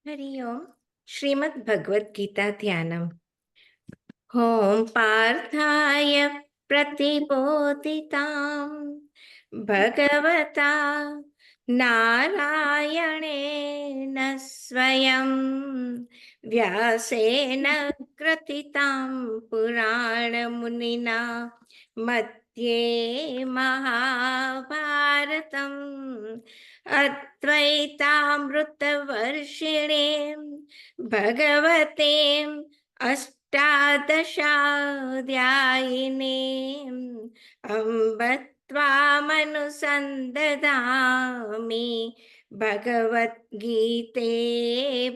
हरि ओम। श्रीमद् भगवत गीता ध्यानम्। होम पार्थाय प्रतिबोधितां भगवता नारायणेन स्वयं व्यासेन ग्रथितां पुराणमुनिना मध्ये महाभारतम् अद्वैतामृतवर्षिणीं भगवते अष्टादशाध्यायिनीम् अम्ब त्वामनुसन्दधामि भगवद्गीते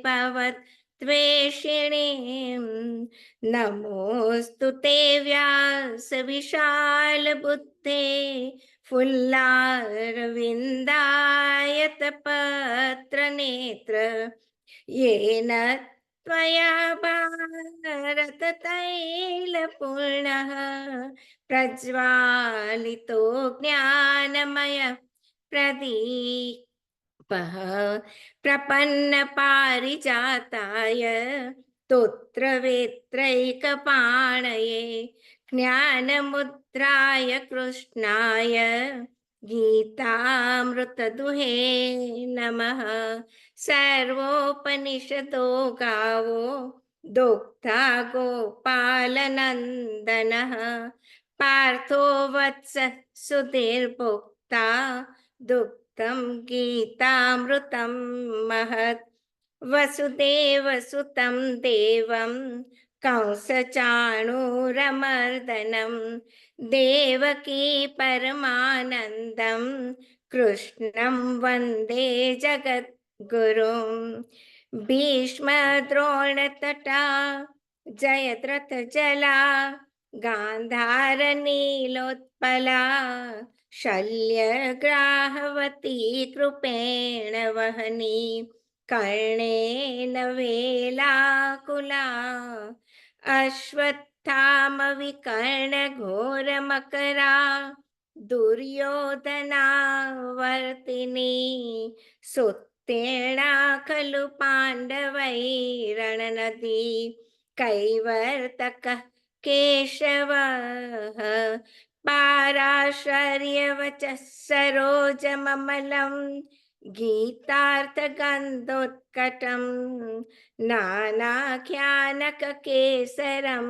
भवद्वेषिणीम् नमोऽस्तु ते व्यासविशालबुद्धे फुल्लारविन्दायतपत्रनेत्र येन त्वया भारततैलपूर्णः प्रज्वालितो ज्ञानमय प्रदीपः प्रपन्नपारिजाताय स्तोत्रवेत्रैकपाणये ज्ञानमुद्राय कृष्णाय गीतामृतदुहे नमः। सर्वोपनिषदो गावो दोग्धा गोपालनन्दनः पार्थो वत्स सुधीर्भोक्ता दुग्धं गीतामृतं महत्। वसुदेवसुतं देवं कंसचाणूरमर्दनं देवकी परमानन्दं कृष्णं वन्दे जगद्गुरुं। भीष्मद्रोणतटा जयद्रथजला गान्धारनीलोत्पला शल्यग्राहवती कृपेण वहनी कर्णेन वेलाकुला अश्वत्थामविकर्णघोरमकरा दुर्योधनावर्तिनी सुत्तीर्णा खलु पाण्डवैरणनदी कैवर्तकः केशवः पाराशर्यवचः सरोजममलं गीतार्थगन्धोत्कटं नानाख्यानककेसरं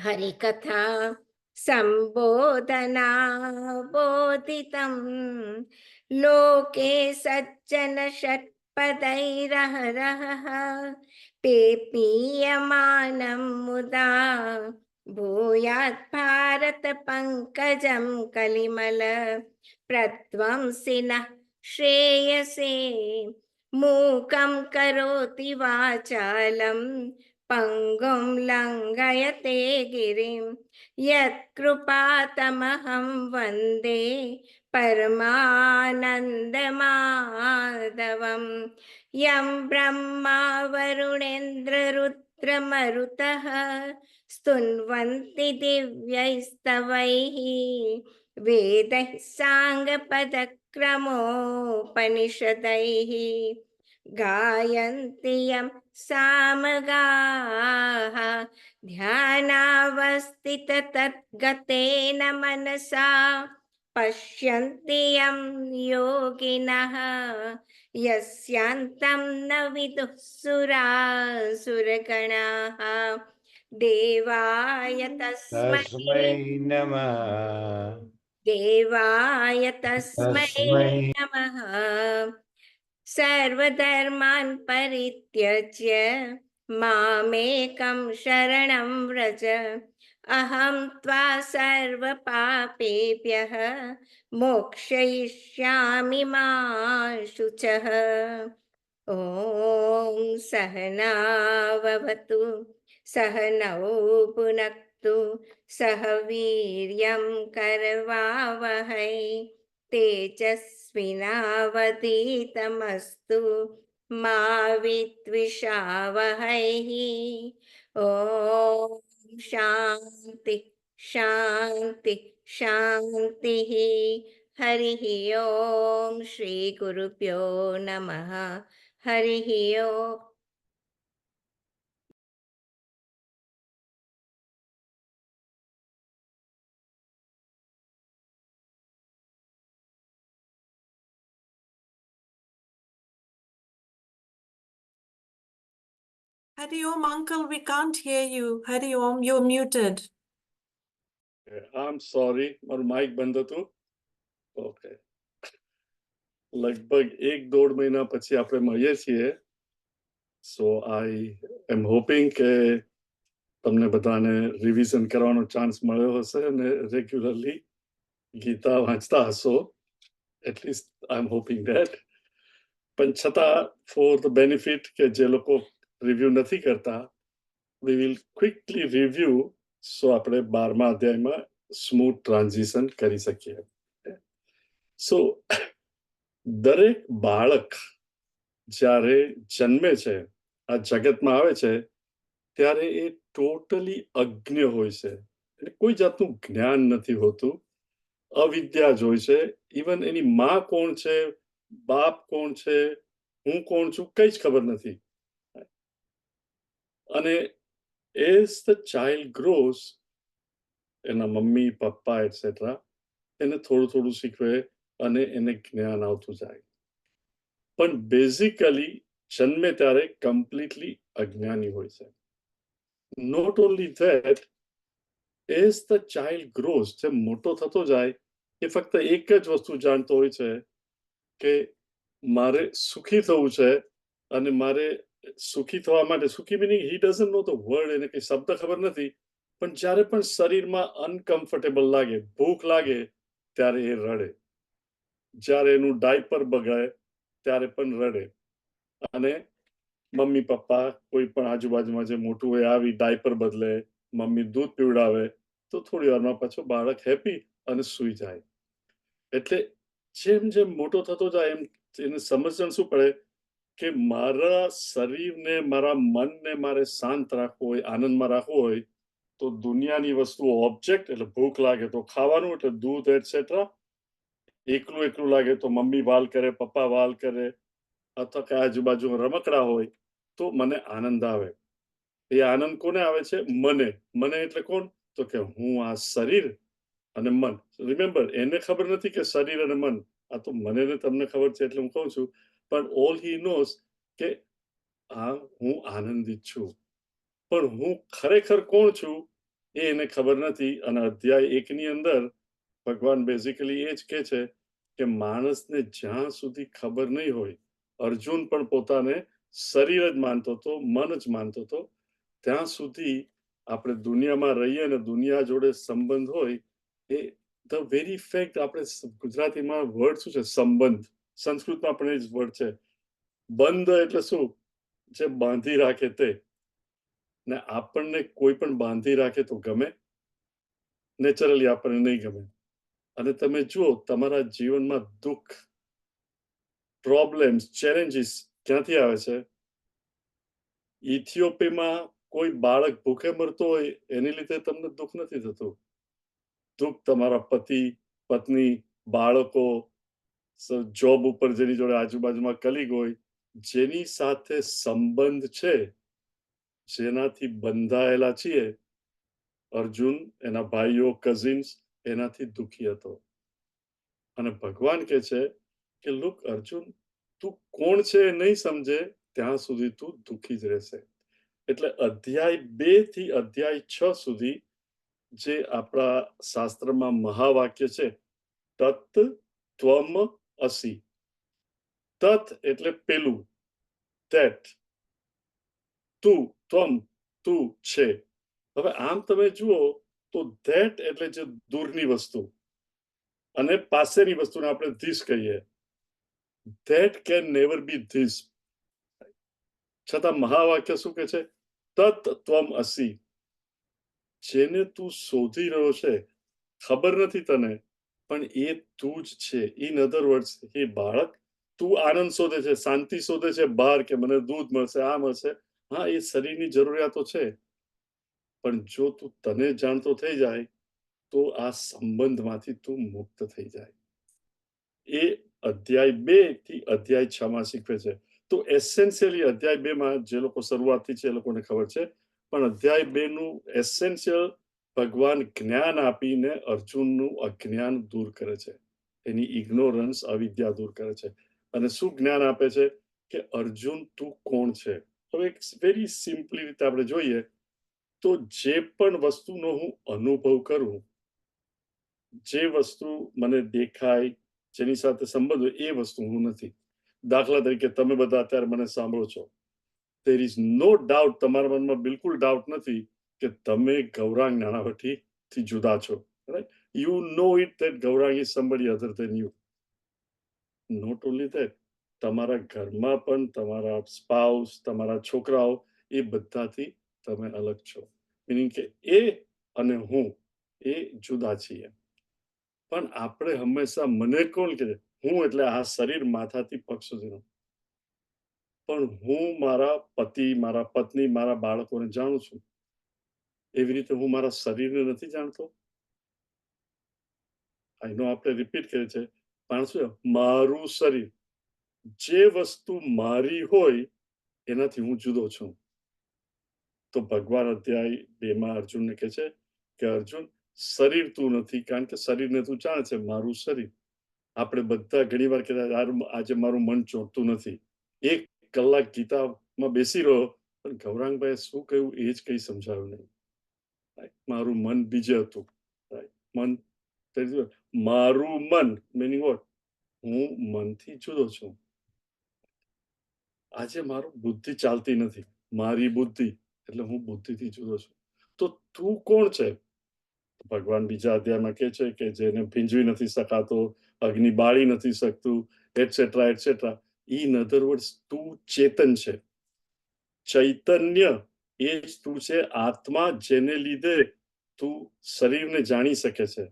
हरिकथा संबोधना बोधितं लोके सज्जन षट्पदैरहरः पेपीयमानं मुदा भूयात् भारत पंकजं कलिमल प्रध्वंसिनः श्रेयसे मूकं करोति वाचालं पंगुं लंघयते गिरिं यत्कृपातमहं वन्दे परमानन्दमाधवं यं ब्रह्मा वरुणेन्द्ररुद्रमरुतः स्तुन्वन्ति दिव्यैस्तवैः वेदैः साङ्गपदक्रमोपनिषदैः गायन्ति यं सामगाः ध्यानावस्थिततद्गतेन मनसा पश्यन्ति यं योगिनः यस्यान्तं न विदुः सुरासुरगणाः देवाय तस्मै तस्मै नमः। देवाय तस्मै तस्मै नमः। सर्वधर्मान् परित्यज्य मामेकं शरणं व्रज अहं त्वा सर्वपापेभ्यः मोक्षयिष्यामि मा शुचः। ॐ सहनाववतु सहनौ भुनक्तु सह वीर्यं करवावहै तेजस्विनावधीतमस्तु मा विद्विषावहैः। ॐ शान्ति शान्ति शान्तिः। हरिः ओम श्री गुरुभ्यो नमः। हरिः ओम्। Hari Om, uncle, we can't hear you. Hari Om, you're muted. I'm sorry, મારું માઇક બંધ હતું. ઓકે, લગભગ 1-1.5 મહિના પછી આપણે મળીએ છીએ. સો આઈ એમ હોપિંગ કે તમને બધાને રિવિઝન કરવાનો ચાન્સ મળ્યો હશે અને રેગ્યુલરલી ગીતા વાંચતા હશો. At least I am hoping that. પણ છતાં ફોર ધ બેનિફિટ કે જે લોકો રિવ્યુ નથી કરતા, વી વિલ ક્વિકલી રિવ્યુ સો આપણે 12મા અધ્યાયમાં સ્મૂથ ટ્રાન્ઝિશન કરી શકીએ. સો દરેક બાળક જ્યારે જન્મે છે, આ જગતમાં આવે છે, ત્યારે એ ટોટલી અજ્ઞ હોય છે. એટલે કોઈ જાતનું જ્ઞાન નથી હોતું, અવિદ્યા જ હોય છે. ઇવન એની માં કોણ છે, બાપ કોણ છે, હું કોણ છું, કઈ જ ખબર નથી. અને એઝ ધ ચાઇલ્ડ ગ્રોઝ, એના મમ્મી પપ્પા એટસેટ્રા એને થોડું થોડું શીખવે અને એને જ્ઞાન આવતું જાય. પણ બેઝિકલી જન્મે ત્યારે કમ્પ્લીટલી અજ્ઞાની હોય છે. Not only that, as the child grows, જેમ મોટો થતો જાય એ ફક્ત એક જ વસ્તુ જાણતો હોય છે કે મારે સુખી થવું છે અને મારે સુખી થવા માટે, સુખી meaning he doesn't know the word, એને કઈ શબ્દ ખબર નથી, પણ જ્યારે પણ શરીરમાં અનકમ્ફર્ટેબલ લાગે, ભૂખ લાગે, ત્યારે એ રડે. જ્યારે એનું ડાયપર બગડે ત્યારે પણ રડે. અને મમ્મી પપ્પા કોઈ પણ આજુબાજુમાં જે મોટું હોય આવી ડાયપર બદલે, મમ્મી દૂધ પીવડાવે, તો થોડી વારમાં પાછો બાળક હેપી અને સૂઈ જાય. એટલે જેમ જેમ મોટો થતો જાય એમ એને સમજણ શું પડે કે મારા શરીરને, મારા મનને મારે શાંત રાખવું હોય, આનંદમાં રાખવું હોય, તો દુનિયાની વસ્તુઓ, ઓબ્જેક્ટ, એટલે ભૂખ લાગે તો ખાવાનું, એટલે દૂધ એટસેટ્રા. એકલું એકલું લાગે તો મમ્મી વાલ કરે, પપ્પા વાલ કરે, અથવા કે આજુબાજુ રમકડા હોય તો મને આનંદ આવે. એ આનંદ કોને આવે છે? મને. મને એટલે કોણ? તો કે હું આ શરીર અને મન. રિમેમ્બર, એને ખબર નથી કે શરીર અને મન, આ તો મને ને તમને ખબર છે એટલે હું કહું છું. પણ ઓલ હી નોઝ કે આ હું આનંદિત છું, પણ હું ખરેખર કોણ છું એ એને ખબર નથી. અને અધ્યાય 1ની અંદર ભગવાન બેઝિકલી એ જ કહે છે કે માણસને જ્યાં સુધી ખબર નહીં હોય, અર્જુન પણ પોતાને શરીર જ માનતો હતો, મન જ માનતો હતો, ત્યાં સુધી આપણે દુનિયામાં રહીએ અને દુનિયા જોડે સંબંધ હોય, એ ધ વેરી ફેક્ટ, આપણે ગુજરાતીમાં વર્ડ શું છે? સંબંધ. સંસ્કૃતમાં પણ એ જ વર્ડ છે. બંધ એટલે શું? જે બાંધી રાખે તે. ને આપણને કોઈ પણ બાંધી રાખે તો ગમે? નેચરલી આપણને નહીં ગમે. અને તમે જુઓ તમારા જીવનમાં દુઃખ, પ્રોબ્લેમ્સ, ચેલેન્જીસ ક્યાંથી આવે છે? ઇથિયોપિયામાં કોઈ બાળક ભૂખે મરતો હોય એની લીધે તમને દુઃખ નથી થતું. દુઃખ તમારા પતિ, પત્ની, બાળકો, જોબ ઉપર જેની જોડે આજુબાજુમાં કલીગ હોય, જેની સાથે સંબંધ છે, જેનાથી બંધાયેલા છીએ. અર્જુન, એના ભાઈઓ, કઝિન્સ, એનાથી દુઃખી હતો. અને ભગવાન કહે છે કે લુક અર્જુન, તું કોણ છે એ નહીં સમજે ત્યાં સુધી તું દુઃખી જ રહેશે. એટલે અધ્યાય 2 થી અધ્યાય 6 સુધી જે આપણા શાસ્ત્રમાં મહાવાક્ય છે, તત ત્વમ અસી. તત એટલે પેલું, ધેટ. તું, ત્વમ, તું છે. હવે આમ તમે જુઓ તો ધેટ એટલે જે દૂરની વસ્તુ, અને પાસેની વસ્તુને આપણે ધીસ કહીએ. That can never be this. છતાં મહાવાક્ય શું કહે છે? તત ત્વમ અસી. જેને તું શોધી રહ્યો છે, ખબર નથી તને, પણ એ તું જ છે. ઇન અધર વર્ડ્સ, એ બાળક, તું આનંદ શોધે છે, શાંતિ શોધે છે બહાર, કે મને દૂધ મળશે, આ મળશે. હા, એ શરીરની જરૂરિયાતો છે, પણ જો તું તને જાણતો થઈ જાય તો આ સંબંધમાંથી તું મુક્ત થઈ જાય. એ અધ્યાય 2 થી અધ્યાય 6 માં શીખવે છે. તો એસેન્શિયલી અધ્યાય 2 માં જે લોકો શરૂઆતથી છે એ લોકોને ખબર છે, પણ અધ્યાય 2 નું એસેન્શિયલ ભગવાન જ્ઞાન આપીને અર્જુનનું અજ્ઞાન દૂર કરે છે, એની ઇગ્નોરન્સ, અવિદ્યા દૂર કરે છે. અને શું જ્ઞાન આપે છે કે અર્જુન તું કોણ છે. હવે એક વેરી સિમ્પલી રીતે આપણે જોઈએ તો જે પણ વસ્તુનો હું અનુભવ કરું, જે વસ્તુ મને દેખાય, જેની સાથે સંબંધ હોય એ વસ્તુ હું નથી. દાખલા તરીકે તમે બધા અત્યારે મને સાંભળો છો, there is no doubt, તમારા મનમાં બિલકુલ ડાઉટ નથી કે તમે ગૌરાંગ નાણાવટીથી જુદા છો, right? You know it that Gaurang is somebody other than you. Not only that, તમારા ઘરમાં પણ તમારા સ્પાઉસ, તમારા છોકરાઓ એ બધાથી તમે અલગ છો. મીનિંગ કે એ અને હું એ જુદા છીએ. પણ આપણે હંમેશા મને કોણ કે હું એટલે આ શરીર માથાથી પગ સુધીનું, પણ હું મારા પતિ, મારા પત્ની, મારા બાળકોને જાણું છું. એવી રીતે હું મારા શરીરને નથી જાણતો. આઈ નો આપણે રિપીટ કરીએ છે, પણ શું મારું શરીર, જે વસ્તુ મારી હોય એનાથી હું જુદો છું. તો ભગવાન અધ્યાય 2 માં અર્જુનને કહે છે કે અર્જુન, શરીર તું નથી, કારણ કે શરીરને તું જાણે છે, મારું શરીર. આપણે બધા ઘણી વાર કહેતા આજે મારું મન ચોંટતું નથી. 1 કલાક ગીતામાં બેસી રહ્યો, પણ ગૌરાંગભાઈ શું કહ્યું એ જ કંઈ સમજાયું નહીં. મારું મન બીજે હતું. મન, મારું મન મીનિંગ વોટ, હું મનથી જુદો છું. આજે મારું બુદ્ધિ ચાલતી નથી, મારી બુદ્ધિ એટલે હું બુદ્ધિથી જુદો છું. તો તું કોણ છે? ભગવાન બીજા અધ્યાયમાં કહે છે કે જેને ભીંજવી નથી શકાતો, અગ્નિ બાળી નથી શકતું, etcetera etcetera. In other words, તું ચેતન છે. ચૈતન્ય એ જ તું છે, આત્મા, જેને લીધે તું શરીરને જાણી શકે છે.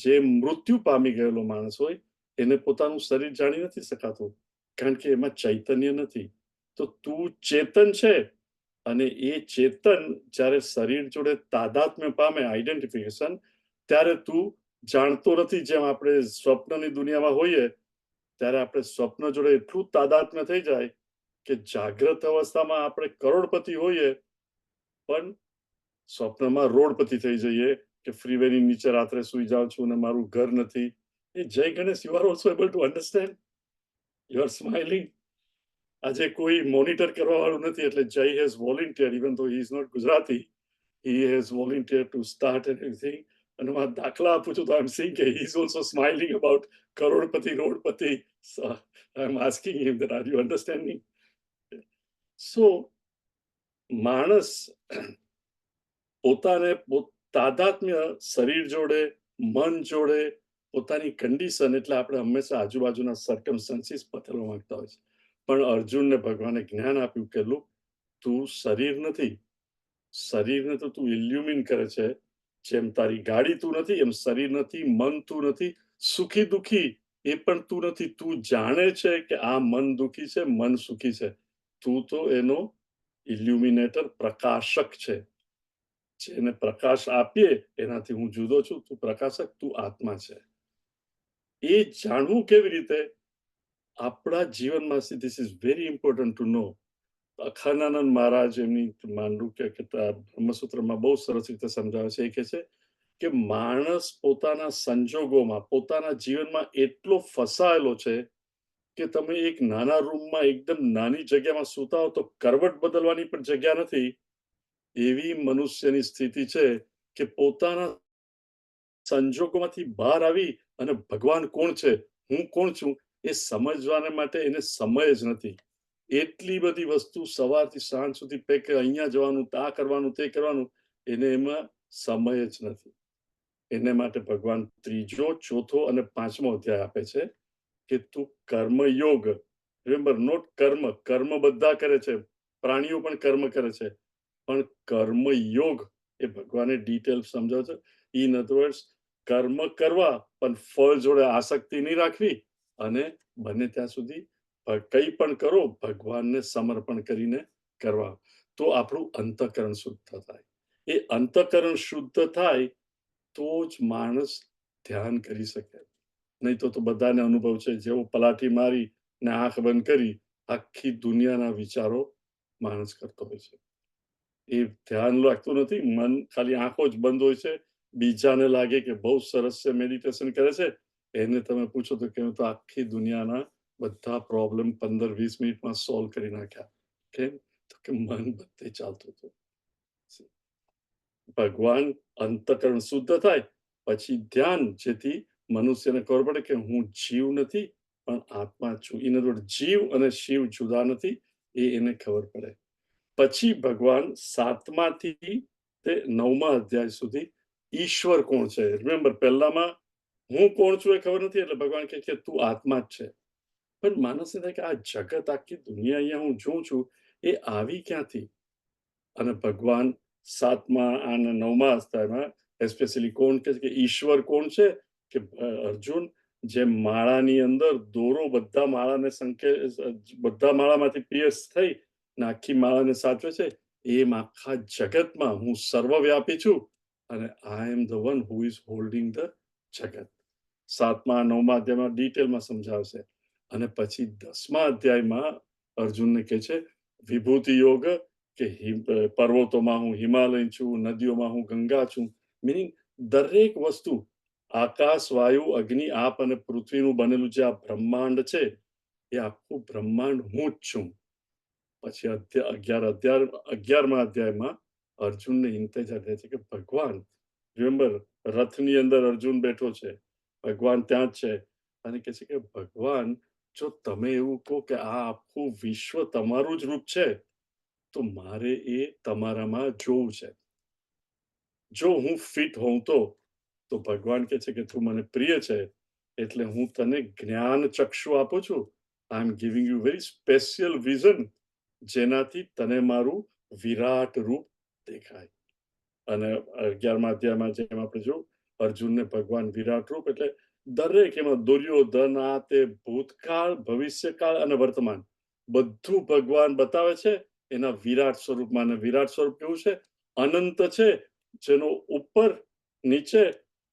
જે મૃત્યુ પામી ગયેલો માણસ હોય એને પોતાનું શરીર જાણી નથી શકાતું, કારણ કે એમાં ચૈતન્ય નથી. તો તું ચેતન છે, અને એ ચેતન જ્યારે શરીર જોડે તાદાત્મ્ય પામે, આઈડેન્ટિફિકેશન, ત્યારે તું જાણતો નથી. જેમ આપણે સ્વપ્નની દુનિયામાં હોઈએ ત્યારે આપણે સ્વપ્ન જોડે એટલું તાદાત્મ્ય થઈ જાય કે જાગ્રત અવસ્થામાં આપણે કરોડપતિ હોઈએ, પણ સ્વપ્નમાં રોડપતિ થઈ જઈએ કે ફ્રીવેની નીચે રાત્રે સુઈ જાઉં છું અને મારું ઘર નથી. એ જય Ganesh, you are also able to understand. You are smiling. આજે કોઈ મોનિટર કરવા વાળું નથી, એટલે જય has volunteer, even though he is not Gujarati, he has volunteer to start and everything. અને હું દાખલા આપું છું તો આઈ એમ સીઈંગ કે he is also smiling about કરોડપતિ, રોડપતિ. So I am asking him that, are you understanding? So માણસ પોતાને તાદાત્મ્ય શરીર જોડે, મન જોડે, પોતાની કન્ડિશન, એટલે આપણે હંમેશા આજુબાજુના સર્કમસ્ટન્સીસ બદલવા માંગતા હોય છે. પણ અર્જુનને ભગવાને જ્ઞાન આપ્યું કે લુક, તું શરીર નથી. શરીરને તો તું ઇલ્યુમિન કરે છે. જેમ તારી ગાડી તું નથી, એમ શરીર નથી, મન તું નથી, સુખી દુખી એ પણ તું નથી. તું જાણે છે કે આ મન દુખી છે, મન સુખી છે. તું તો એનો ઇલ્યુમિનેટર, પ્રકાશક છે. જેને પ્રકાશ આપીએ એનાથી હું જુદો છું. તું પ્રકાશક, તું આત્મા છે. એ જાણવું કેવી રીતે? આપણા જીવનમાં, this is very important to know. Akhananand Maharaj એમની માંડુક્ય બ્રહ્મસૂત્રમાં બહુ સરસ રીતે સમજાવે છે. એ કહે છે કે માણસ પોતાના સંજોગોમાં, પોતાના જીવનમાં એટલો ફસાયેલો છે કે તમે એક નાના રૂમમાં એકદમ નાની જગ્યામાં સૂતા હો તો કરવટ બદલવાની પણ જગ્યા નથી. એવી મનુષ્યની સ્થિતિ છે કે પોતાના સંજોગોમાંથી બહાર આવી અને ભગવાન કોણ છે, હું કોણ છું, એ સમજવાને માટે એને સમય જ નથી. એટલી બધી વસ્તુ સવારથી સાંજ સુધી પેક, અહીંયા જવાનું, આ કરવાનું, તે કરવાનું, એને એમાં સમય જ નથી. એને માટે ભગવાન ત્રીજો, ચોથો અને 5મો અધ્યાય આપે છે કે તું કર્મયોગ, રિમેમ્બર, નોટ કર્મ. કર્મ બધા કરે છે, પ્રાણીઓ પણ કર્મ કરે છે, પણ કર્મયોગ એ ભગવાને ડિટેલ સમજાવે છે. ઇન અધર વર્ડ્સ, કર્મ કરવા પણ ફળ જોડે આસક્તિ નહીં રાખવી, અને બને ત્યાં સુધી કંઈ પણ કરો ભગવાનને સમર્પણ કરીને કરવા. તો આપણું અંતઃકરણ શુદ્ધ થાય. એ અંતઃકરણ શુદ્ધ થાય તો જ માણસ ધ્યાન કરી શકે. નહીં તો બધાને અનુભવ છે, જેવો પલાઠી મારી ને આંખ બંધ કરી આખી દુનિયાના વિચારો માણસ કરતો હોય છે. એ ધ્યાન રાખતું નથી. મન ખાલી આંખો જ બંધ હોય છે. બીજાને લાગે કે બહુ સરસ છે, મેડિટેશન કરે છે. એને તમે પૂછો તો કે હું તો આખી દુનિયાના બધા પ્રોબ્લેમ 15-20 મિનિટમાં સોલ્વ કરી નાખ્યા. કેમ? તો કે મન બધે ચાલતું હતું. ભગવાન અંતઃકરણ શુદ્ધ થાય પછી ધ્યાન, જેથી મનુષ્યને ખબર પડે કે હું જીવ નથી પણ આત્મા છું. ઇન અધર વર્ડ, જીવ અને શિવ જુદા નથી, એ એને ખબર પડે. પછી ભગવાન 7માથી તે 9મા અધ્યાય સુધી ઈશ્વર કોણ છે. રિમેમ્બર, પહેલામાં હું કોણ છું એ ખબર નથી, એટલે ભગવાન કહે કે તું આત્મા જ છે. પણ માણસને થાય કે આ જગત, આખી દુનિયા અહીંયા હું જોઉં છું, એ આવી ક્યાંથી? અને ભગવાન 7મા અને 9મા અધ્યાયમાં એસ્પેશિયલી કોણ કહે છે કે ઈશ્વર કોણ છે? કે અર્જુન, જે માળાની અંદર દોરો બધા માળાને બધા માળામાંથી પિયર્સ થઈ ને આખી માળાને સાચવે છે, એમ આખા જગતમાં હું સર્વવ્યાપી છું અને I am the one who is holding the જગત. 7મા 9મા અધ્યાયમાં ડિટેલમાં સમજાવશે. અને પછી 10મા અધ્યાયમાં અર્જુનને કહે છે વિભૂતિ યોગ, કે પર્વતોમાં હું હિમાલય છું, નદીઓમાં હું ગંગા છું. મિનિંગ દરેક વસ્તુ, આકાશ, વાયુ, અગ્નિ, આપ અને પૃથ્વીનું બનેલું જે આ બ્રહ્માંડ છે, એ આખું બ્રહ્માંડ હું જ છું. પછી 11મા અધ્યાયમાં અર્જુનને ઇંતજાર થાય છે કે ભગવાન, રિમેમ્બર, રથની અંદર અર્જુન બેઠો છે, ભગવાન ત્યાં જ છે, અને કહે છે કે ભગવાન, જો તમે એવું કહો કે આ આખું વિશ્વ તમારું જ રૂપ છે, તો મારે એ તમારામાં જોવું છે. જો હું ફિટ હોઉં તો ભગવાન કહે છે કે તું મને પ્રિય છે, એટલે હું તને જ્ઞાન ચક્ષુ આપું છું. I am giving you very special vision, જેનાથી તને મારું વિરાટ રૂપ દેખાય. અને 11મા અધ્યાયમાં જેમ આપણે જોયું, અર્જુનને ભગવાન વિરાટ રૂપ એટલે દરેક, એમાં દુર્યોધન, આ તે ભૂતકાળ, ભવિષ્યકાળ અને વર્તમાન બધું ભગવાન બતાવે છે એના વિરાટ સ્વરૂપમાં. અને વિરાટ સ્વરૂપ કેવું છે? અનંત છે, જેનો ઉપર નીચે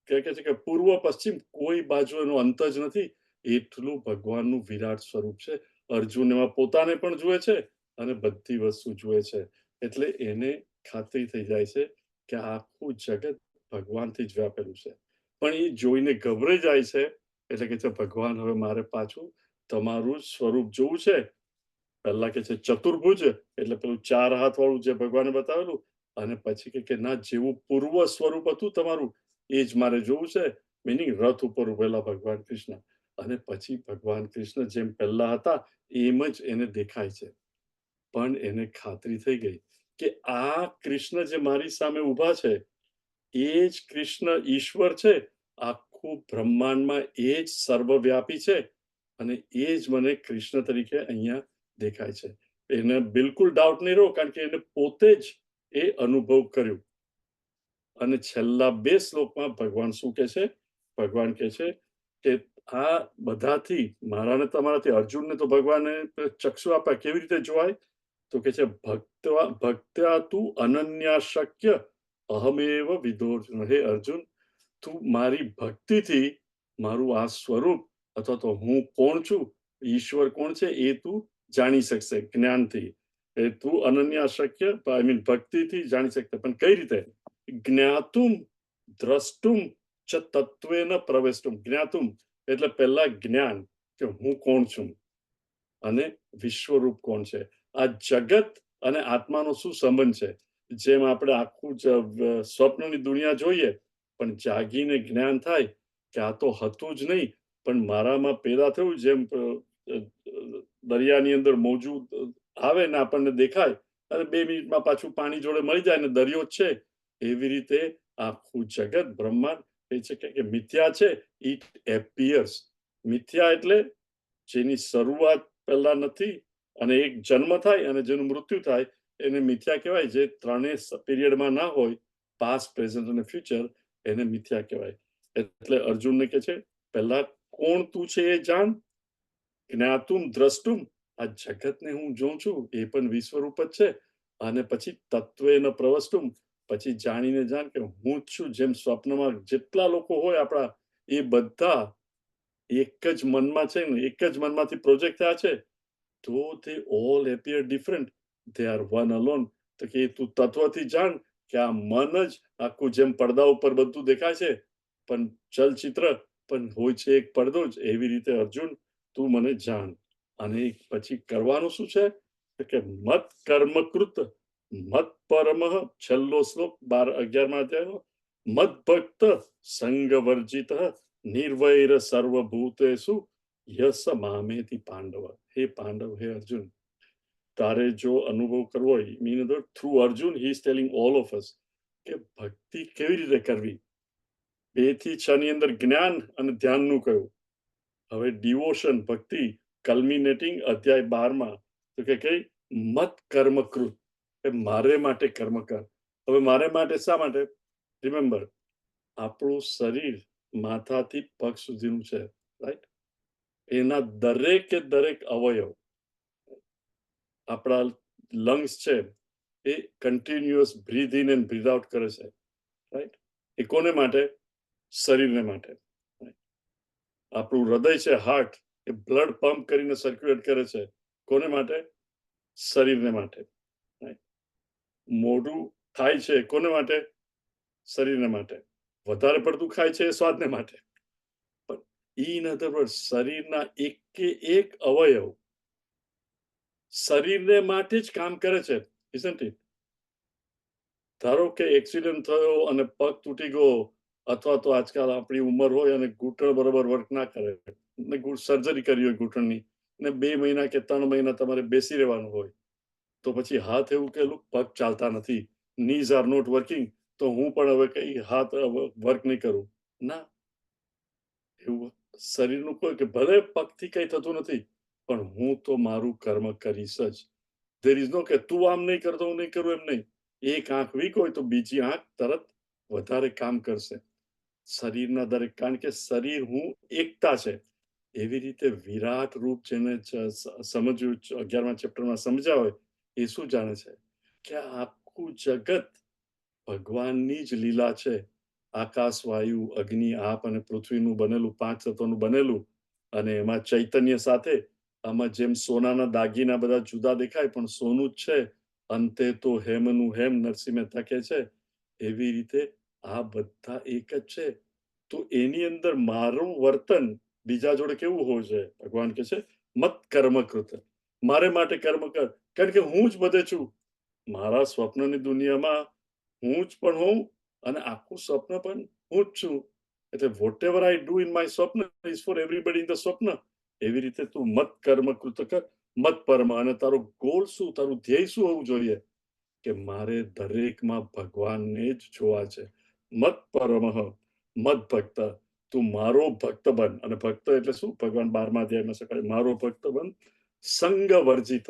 કહે છે કે પૂર્વ પશ્ચિમ કોઈ બાજુ એનો અંત જ નથી. એટલું ભગવાનનું વિરાટ સ્વરૂપ છે. અર્જુન એમાં પોતાને પણ જુએ છે અને બધી વસ્તુ જુએ છે. એટલે એને ખાતરી થઈ જાય છે કે આખું જગત ભગવાનથી જ વ્યાપેલું છે. પણ એ જોઈને ગભરાઈ જાય છે, એટલે કે છે ભગવાન, હવે મારે પાછું તમારું સ્વરૂપ જોવું છે. પહેલા કે છે ચતુર્ભુજ, એટલે પેલું 4 હાથ વાળું જે ભગવાને બતાવેલું, અને પછી કે ના, જેવું પૂર્વ સ્વરૂપ હતું તમારું, એ જ મારે જોવું છે. મિનિંગ રથ ઉપર ઉભેલા ભગવાન કૃષ્ણ. અને પછી ભગવાન કૃષ્ણ જેમ પહેલા હતા એમ જ એને દેખાય છે. પણ એને ખાતરી થઈ ગઈ કે આ કૃષ્ણ જે મારી સામે ઊભા છે, એ જ કૃષ્ણ ઈશ્વર છે. આખું બ્રહ્માંડમાં એ જ સર્વવ્યાપી છે અને એ જ મને કૃષ્ણ તરીકે અહીંયા દેખાય છે. એને બિલકુલ ડાઉટ નહીં રહ્યો, કારણ કે એને પોતે જ એ અનુભવ કર્યું. અને છેલ્લા 2 શ્લોકમાં ભગવાન શું કહે છે? ભગવાન કહે છે કે આ બધાથી, મારા ને તમારાથી, અર્જુનને તો ભગવાને ચક્ષુ આપ્યા, કેવી રીતે જોવાય? તો કે છે ભક્ત્યા તું અનન્યા શક્ય અહમેવ વિદોર્જુન. હે અર્જુન, તું મારી ભક્તિથી મારું આ સ્વરૂપ, અથવા તો હું કોણ છું, ઈશ્વર કોણ છે, એ તું જાણી શકશે જ્ઞાનથી. એ તું અનન્યા શક્ય, આઈ મીન ભક્તિથી જાણી શકશે. પણ કઈ રીતે? જ્ઞાતુમ દ્રષ્ટુમ ચ તત્વેન પ્રવેષ્ટુમ. જ્ઞાતુમ એટલે પહેલા જ્ઞાન, કે હું કોણ છું અને વિશ્વરૂપ કોણ છે. આ જગત અને આત્માનો શું સંબંધ છે? જેમ આપણે આખું સ્વપ્નની દુનિયા જોઈએ, પણ જાગીને જ્ઞાન થાય કે આ તો હતું જ નહીં, પણ મારામાં પેદા થયું. જેમ દરિયાની અંદર મોજું આવે ને આપણને દેખાય, અને 2 મિનિટમાં પાછું પાણી જોડે મળી જાય ને દરિયો જ છે. એવી રીતે આખું જગત, બ્રહ્માંડ એ છે કે મિથ્યા છે. ઇટ એપિયર્સ. મિથ્યા એટલે જેની શરૂઆત પહેલા નથી, અને એક જન્મ થાય અને જેનું મૃત્યુ થાય, એને મિથ્યા કહેવાય. જે ત્રણેય પીરિયડમાં ના હોય, પાસ્ટ, પ્રેઝન્ટ અને ફ્યુચર, એને મિથ્યા કહેવાય. એટલે અર્જુનને કહે છે પહેલા કોણ તું છે એ જાણ. જ્ઞાતુમ દ્રષ્ટુમ, આ જગતને હું જોઉં છું, એ પણ વિશ્વરૂપ જ છે. અને પછી તત્વેન પ્રવષ્ટુમ, પછી જાણીને જાણ કે હું જ છું. જેમ સ્વપ્નમાં જેટલા લોકો હોય આપણા, એ બધા એક જ મનમાં છે ને, એક જ મનમાંથી પ્રોજેક્ટ થયા છે. though they all appear different, they are one alone. તો કે તું તત્વથી જાણ કે આ મન જ આખું જેમ પડદા ઉપર બધું દેખાય છે પણ ચલચિત્ર પણ હોય છે એક પડદો જ, એવી રીતે અર્જુન તું મને જાણ. અને પછી કરવાનું શું છે? તો કે મત કર્મકૃત મત પરમઃ, છેલ્લો શ્લોક 11મા અધ્યાયનો, મત ભક્ત સંગ વર્જિત નિર્વૈર સર્વભૂતેષુ યસ મામેતિ પાંડવ. હે પાંડવ, હે અર્જુન, તારે જો અનુભવ કરવો હોય, mean through Arjun he is telling all of us કે ભક્તિ કેવી રીતે કરવી. 2 થી 6 ની અંદર જ્ઞાન અને ધ્યાનનું કહ્યું. હવે ડિવોશન ભક્તિ કલ્મિનેટિંગ અધ્યાય 12માં તો કે કઈ મત કર્મકૃત, કે મારે માટે કર્મ કર. હવે મારે માટે શા માટે? રિમેમ્બર, આપણું શરીર માથાથી પગ સુધીનું છે, રાઈટ? એના દરેકે દરેક અવયવ, આપણા લંગ્સ છે એ continuous breathe in and breathe out કરે છે, રાઈટ? એ કોને માટે? શરીરને માટે. આપણું હૃદય છે, હાર્ટ, એ બ્લડ પંપ કરીને સર્ક્યુલેટ કરે છે. કોને માટે? શરીરને માટે. મોઢું ખાય છે, કોને માટે? શરીરને માટે. વધારે પડતું ખાય છે એ સ્વાદને માટે. પણ ઇન અધર વર્ડ, શરીરના એકે એક અવયવ શરીરને માટે જ કામ કરે છે, isn't it? ધારો કે એક્સિડન્ટ થયો અને પગ તૂટી ગયો, અથવા તો આજકાલ આપણી ઉંમર હોય અને ઘૂંટણ બરોબર વર્ક ના કરે ને સર્જરી કરી હોય ઘૂંટણની ને 2 મહિના કે 3 મહિના તમારે બેસી રહેવાનું હોય, તો પછી હાથ એવું કે પગ ચાલતા નથી, નીઝ આર નોટ વર્કિંગ, તો હું પણ હવે કઈ હાથ વર્ક નહીં કરું. ના, એવું શરીરનું કોઈ કે ભલે પગથી કઈ થતું નથી પણ હું તો મારું કર્મ કરીશ જ. ધેર ઇઝ નો કે તું આમ નહીં કરતો હું નહીં કરું, એમ નહીં. એક આંખ વીક હોય તો બીજી આંખ તરત વધારે કામ કરશે. શરીરના દરેક, કારણ કે શરીર હું એકતા છે. એવી રીતે વિરાટ રૂપ જેને સમજ્યું 11મા ચેપ્ટરમાં સમજ્યા હોય એ શું જાણે છે કે આખું જગત ભગવાનની જ લીલા છે. આકાશ, વાયુ, અગ્નિ, આપ અને પૃથ્વીનું બનેલું, 5 તત્વોનું બનેલું, અને એમાં ચૈતન્ય સાથે, આમાં જેમ સોનાના દાગીના બધા જુદા દેખાય પણ સોનું જ છે. અંતે તો હેમનું હેમ, નરસિંહ મહેતા કહે છે. એવી રીતે આ બધા એક જ છે. તો એની અંદર મારું વર્તન બીજા જોડે કેવું હોવું છે? ભગવાન કહે છે મત કર્મ કૃત, મારે માટે કર્મ કર, કારણ કે હું જ બધે છું. મારા સ્વપ્નની દુનિયામાં હું જ પણ હોઉં અને આખું સ્વપ્ન પણ હું જ છું. એટલે whatever I do in my સ્વપ્ન is for everybody in the સ્વપ્ન. એવી રીતે તું મત કર્મ કૃત કર, મત પરમ. અને તારું ગોલ શું, તારું ધ્યેય શું હોવું જોઈએ? કે મારે દરેકમાં ભગવાનને જ જોવા છે. મત પરમઃ, મત ભક્ત, તું મારો ભક્ત બન. અને ભક્ત એટલે શું? ભગવાન 12મા અધ્યાયમાં શકાય, મારો ભક્ત બન, સંગ વર્જિત.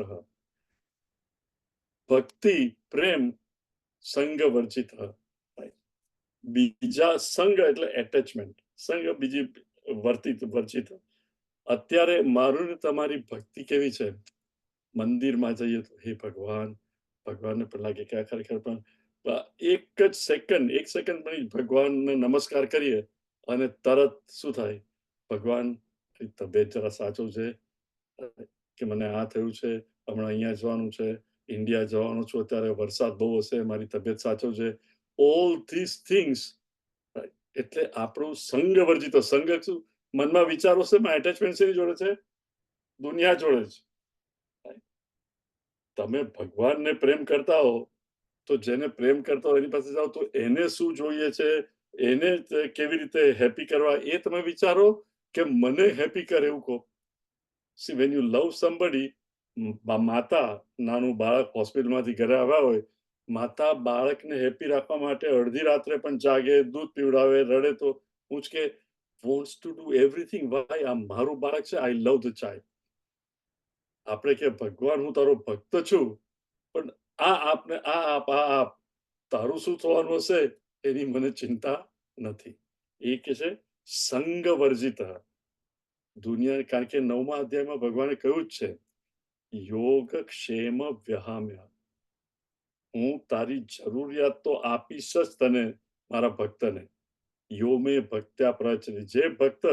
ભક્તિ, પ્રેમ, સંગ વર્જિત. બીજા સંગ એટલે એટેચમેન્ટ, સંગ બીજી વર્જિત. અત્યારે મારું ને તમારી ભક્તિ કેવી છે? મંદિરમાં જઈએ તો હે ભગવાન, ભગવાનને પણ લાગે કે આ ખરેખર પણ એક જ સેકન્ડ, 1 સેકન્ડ પણ ભગવાનને નમસ્કાર કરીએ અને તરત શું થાય? ભગવાન, તબિયત જરા સાચવજે, કે મને આ થયું છે, હમણાં અહીંયા જવાનું છે, ઇન્ડિયા જવાનું છું, અત્યારે વરસાદ બહુ હશે, મારી તબિયત સાચવજે. All this things. એટલે આપણું સંગ વર્જિત. સંગ શું? મનમાં વિચારો છે, એટેચમેન્ટ શેની જોડે છે? દુનિયા જોડે જ. તમે ભગવાનને પ્રેમ કરતા હો તો જેને પ્રેમ કરતા હોય એની પાસે જાઓ તો એને શું જોઈએ છે, એને કેવી રીતે હેપી કરવા, એ તમે વિચારો કે મને હેપી કરે એવું કહો. C when you love somebody, માતા નાનું બાળક હોસ્પિટલમાંથી ઘરે આવ્યા હોય, માતા બાળકને હેપી રાખવા માટે અડધી રાત્રે પણ જાગે, દૂધ પીવડાવે, રડે તો પૂછકે wants to do everything. Why? આ મારું બાળક છે, આઈ લવ ધ ચાઇલ્ડ. આપણે કે ભગવાન હું તારો ભક્ત છું પણ આ આપને આ આપ, તારું શું થવાનું હશે એની મને ચિંતા નથી. એ કે છે સંગ વર્જિત દુનિયા. કારણ કે 9મા અધ્યાયમાં ભગવાને કહ્યું જ છે યોગ ક્ષેમ વ્યહામ્ય, હું તારી જરૂરિયાત તો આપીશ જ તને, મારા ભક્તને. યો મે ભક્ત્યા પ્રચલિત. જે ભક્ત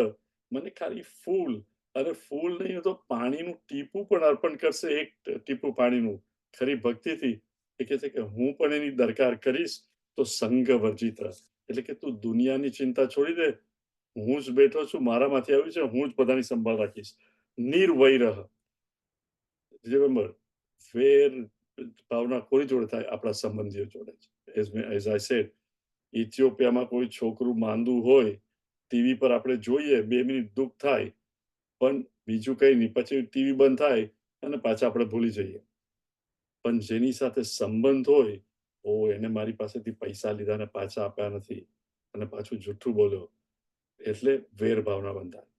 મને ખાલી ફૂલ અને ફૂલ નહીં તો પાણીનું ટીપું પણ અર્પણ કરશે, એક ટીપું પાણીનું ખરી ભક્તિથી. એ કહે છે કે હું પણ એની દરકાર કરીશ તો સંગ વર્જિત રહ. એટલે કે તું દુનિયાની ચિંતા છોડી દે, હું જ બેઠો છું, મારામાંથી આવ્યું છે, હું જ બધાની સંભાળ રાખીશ. નિર્વૈર રહ. રિમેમ્બર, વેર ભાવના કોઈ જોડે થાય? આપણા સંબંધીઓ જોડે જ. એઝ આઈ સેડ, ઇથિયોપિયામાં કોઈ છોકરું માંદું હોય, ટીવી પર આપણે જોઈએ, 2 મિનિટ દુઃખ થાય, પણ બીજું કંઈ નહીં. પછી ટીવી બંધ થાય અને પાછા આપણે ભૂલી જઈએ. પણ જેની સાથે સંબંધ હોય, એને મારી પાસેથી પૈસા લીધા ને પાછા આપ્યા નથી અને પાછું જૂઠું બોલ્યો, એટલે વેર ભાવના બંધાય.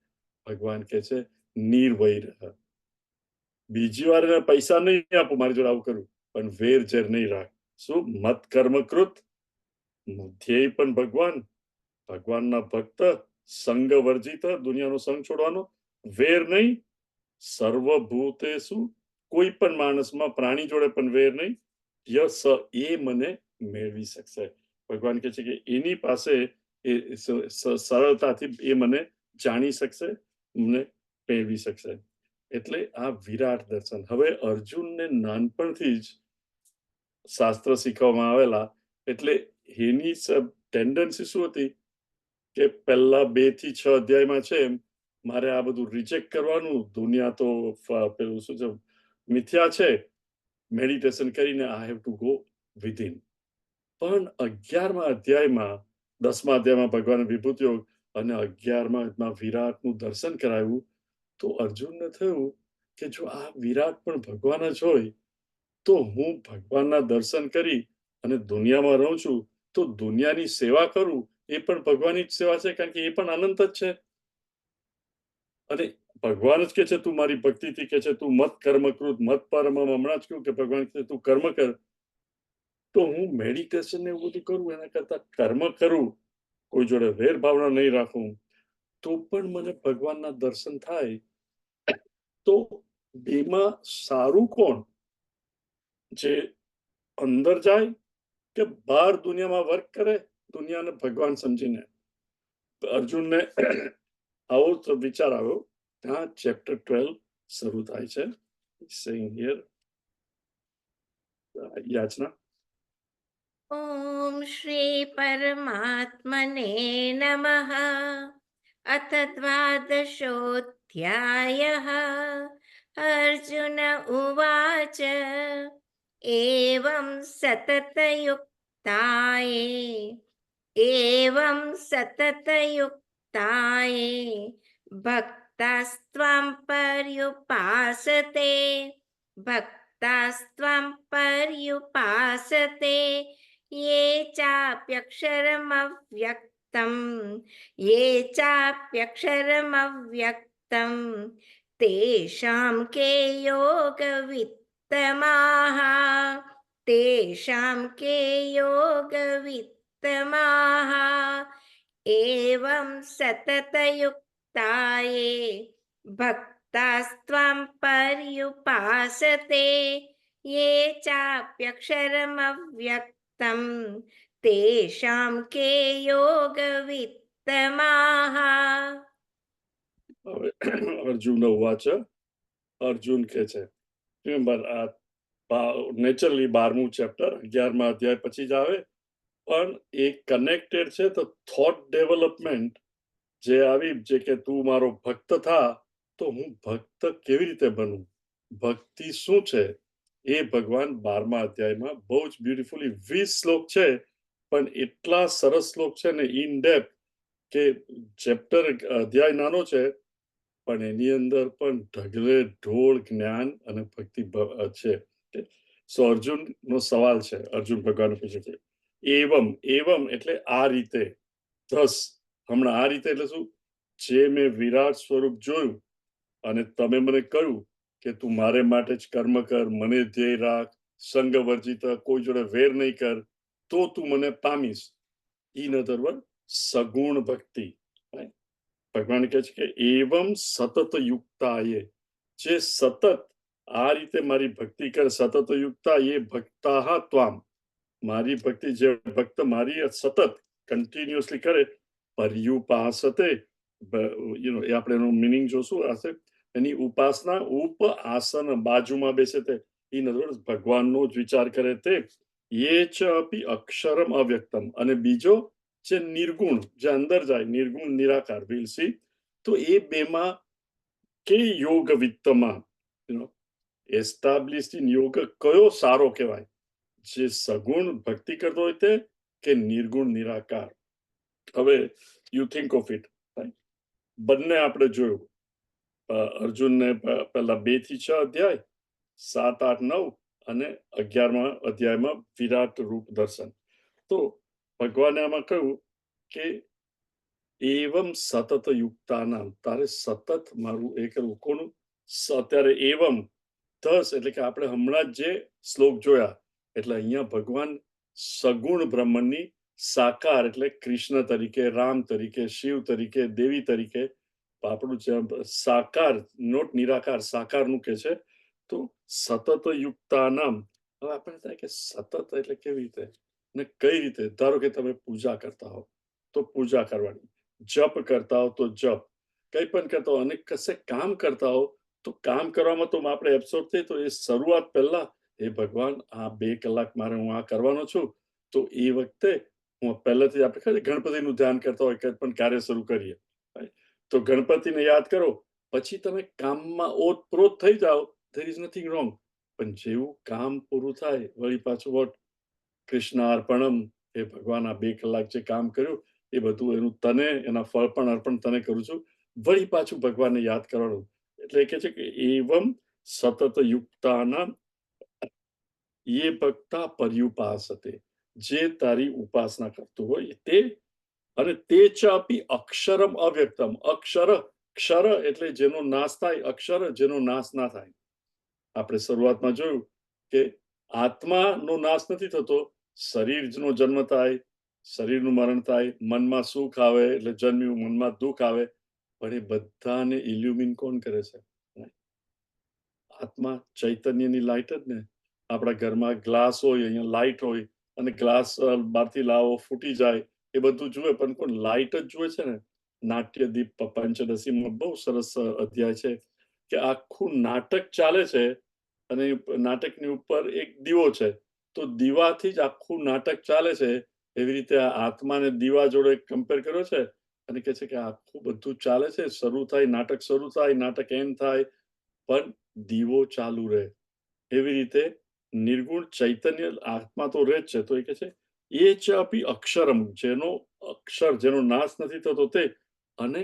ભગવાન કહે છે નિર્વૈર રહ. બીજી વાર એને પૈસા નહીં આપું, મારી જોડે આવું કરું, પણ વેર ઝેર નહીં રાખ. શું? મત કર્મકૃત. ધ્યેય પણ ભગવાન, ભગવાનના ભક્ત, સંગ વર્જિત, દુનિયાનો સંગ છોડવાનો, વેર નહીં. સર્વભૂતેષુ, કોઈ પણ માણસમાં, પ્રાણી જોડે પણ વેર નહીં. યસ, એ મને મેળવી શકશે. ભગવાન કહે છે કે એની પાસે સરળતાથી એ મને જાણી શકશે, મને મેળવી શકશે. એટલે આ વિરાટ દર્શન. હવે અર્જુનને નાનપણથી જ શાસ્ત્ર શીખવામાં આવેલા, એટલે એની ટેન્ડન્સી શું હતી કે પહેલા 2 થી 6 અધ્યાયમાં છે મારે આ બધું રિજેક્ટ કરવાનું, દુનિયા તો પેલું શું છે, મિથ્યા છે, મેડિટેશન કરીને I have to go within. પણ 11મા અધ્યાયમાં, 10મા અધ્યાયમાં ભગવાન વિભૂતિ યોગ અને 11મા વિરાટનું દર્શન કરાવ્યું, તો અર્જુનને થયું કે જો આ વિરાટ પણ ભગવાન જ હોય, તો હું ભગવાનના દર્શન કરી અને દુનિયામાં રહું છું, તો દુનિયાની સેવા કરું એ પણ ભગવાનની જ સેવા છે, કારણ કે એ પણ અનંત જ છે. અને ભગવાન જ કે છે તું મારી ભક્તિથી કે છે તું મત કર્મકૃત, મત પરમ. હમણાં જ કહ્યું કે ભગવાન કે તું કર્મ કર. તો હું મેડિટેશન ને એવું બધું કરું એના કરતા કર્મ કરું, કોઈ જોડે વેર ભાવના નહીં રાખું, તો પણ મને ભગવાનના દર્શન થાય. તો બેમાં સારું કોણ? જે અંદર જાય કે બહાર દુનિયામાં વર્ક કરે, દુનિયાને ભગવાન સમજીને? અર્જુનને આવો તો વિચાર આવ્યો. ત્યાં ચેપ્ટર 12 શરૂ થાય છે. સેઇંગ હિયર, યાચના. ॐ श्री परमात्मने नमः। अथ द्वादशोऽध्यायः। अर्जुन उवाच एवं सततयुक्ताये भक्तास्त्वां पर्युपासते ये चाप्यक्षरमव्यक्तं तेषां के योगवित्तमाः एवं सततयुक्ताये भक्तास्त्वां पर्युपासते ये चाप्यक्षरमव्यक्तं तेषां के योगवित्तमाः। અર્જુન ઉવાચ. અર્જુન કહે છે, રિમેમ્બર આ નેચરલી 12મું ચેપ્ટર 11મા અધ્યાય પછી જ આવે, પણ એ કનેક્ટેડ છે. તો થોટ ડેવલપમેન્ટ જે આવી છે કે તું મારો ભક્ત થા, તો હું ભક્ત કેવી રીતે બનું, ભક્તિ શું છે, એ ભગવાન 12મા અધ્યાયમાં બહુ જ બ્યુટીફુલી 20 શ્લોક છે, પણ એટલા સરસ શ્લોક છે ને ઇન ડેપ્થ, કે ચેપ્ટર અધ્યાય નાનો છે પણ એની અંદર પણ ઢગલે ઢોળ જ્ઞાન અને ભક્તિ છે. સો અર્જુનનો સવાલ છે, અર્જુન ભગવાન પૂછે છે એવમ, એવમ એટલે આ રીતે, ધસ હમણાં આ રીતે એટલે શું? જે મેં વિરાટ સ્વરૂપ જોયું અને તમે મને કહ્યું કે તું મારે માટે જ કર્મ કર, મને ધ્યેય રાખ, સંગ વર્જિત, કોઈ જોડે વેર નહીં કર, તો તું મને પામીશ. ઇન અધર વર્ડ, સગુણ ભક્તિ. ભગવાન કહે છે કે એવમ સતત યુક્તાએ, જે સતત આ રીતે મારી ભક્તિ કરે, સતત યુક્તા એ ભક્તાહ ત્વામ, મારી ભક્તિ જે ભક્ત મારી સતત કન્ટિન્યુઅસલી કરે, પર્યુપાસતે એ આપણે એનો મિનિંગ જોશું હશે. એની ઉપાસના ઉપ આસન બાજુમાં બેસે તે ઇન અધર વર્ડ્સ ભગવાનનો જ વિચાર કરે તે યે ચ અપી અક્ષરમ અવ્યક્તમ અને બીજો જે નિર્ગુણ જે અંદર જાય નિર્ગુણ નિરાકાર વિલ સી તો એ બેમાં કે યોગ વિત્તમાં એસ્ટાબ્લિશ ઇન યોગ કયો સારો કહેવાય જે સગુણ ભક્તિ કરતો હોય તે કે નિર્ગુણ નિરાકાર. હવે યુ થિંક ઓફ ઇટ બંને આપણે જોયું અર્જુનને પહેલા 2 થી 6 અધ્યાય 7, 8, 9 અને 11મા અધ્યાયમાં વિરાટ રૂપ દર્શન. તો ભગવાને આમાં કહ્યું કે એવમ સતત યુક્તાનામ તારે સતત મારું એ કરવું કોનું અત્યારે એવમ દસ એટલે કે આપણે હમણાં જ જે શ્લોક જોયા એટલે અહીંયા ભગવાન સગુણ બ્રહ્મની સાકાર એટલે કૃષ્ણ તરીકે રામ તરીકે શિવ તરીકે દેવી તરીકે આપણું જે સાકાર નોટ નિરાકાર સાકારનું કે છે તો સતત યુક્તાનામ. હવે આપણે થાય કે સતત એટલે કેવી રીતે ને કઈ રીતે ધારો કે તમે પૂજા કરતા હો તો પૂજા કરવાની જપ કરતા હો તો જપ કંઈ પણ કરતા હો અને કશે કામ કરતા હો તો કામ કરવામાં તો આપણે એબ્સોર્બ થઈ તો એ શરૂઆત પહેલા એ ભગવાન આ 2 કલાક મારે હું આ કરવાનો છું તો એ વખતે હું પહેલાથી આપણે ખબર ગણપતિનું ધ્યાન કરતા હોય કંઈ પણ કાર્ય શરૂ કરીએ તો ગણપતિને યાદ કરો પછી તમે કામમાં ઓતપ્રોત થઈ જાઓ ધેર ઇઝ નથિંગ રોંગ પણ જેવું કામ પૂરું થાય વળી પાછું વોટ કૃષ્ણાર્પણમ એ ભગવાન આ 2 કલાક જે કામ કર્યું એ બધું એનું તને એના ફળ પણ અર્પણ તને કરું છું વળી પાછું ભગવાનને યાદ કરવાનું એટલે કે છે કે એવમ સતત યુક્તાના એ ભક્તા પર્યુપાસતે જે તારી ઉપાસના કરતું હોય તે અને તે ચાપી અક્ષરમ અવ્યક્તમ અક્ષર ક્ષર એટલે જેનો નાશ થાય અક્ષર જેનો નાશ ના થાય. આપણે શરૂઆતમાં જોયું કે આત્માનો નાશ નથી થતો શરીરનો જન્મ થાય શરીરનું મરણ થાય મનમાં સુખ આવે એટલે જન્મ્યું મનમાં દુઃખ આવે પણ એ બધાને ઇલ્યુમિન કોણ કરે છે આત્મા ચૈતન્યની લાઈટ જ ને. આપણા ઘરમાં ગ્લાસ હોય અહીંયા લાઈટ હોય અને ગ્લાસ બહારથી લાવો ફૂટી જાય એ બધું જુએ પણ કોણ લાઈટ જ જુએ છે ને. નાટ્યદીપ પંચદશીમાં બહુ સરસ અધ્યાય છે કે આખું નાટક ચાલે છે અને નાટકની ઉપર એક દીવો છે તો દીવાથી જ આખું નાટક ચાલે છે એવી રીતે આ આત્માને દીવા જોડે કમ્પેર કર્યો છે અને કહે છે કે આખું બધું ચાલે છે શરૂ થાય નાટક એમ થાય પણ દીવો ચાલુ રહે એવી રીતે નિર્ગુણ ચૈતન્ય આત્મા તો રહે જ છે તો એ કહે છે એ ચાપી અક્ષરમ જેનો અક્ષર જેનો નાશ નથી થતો તે અને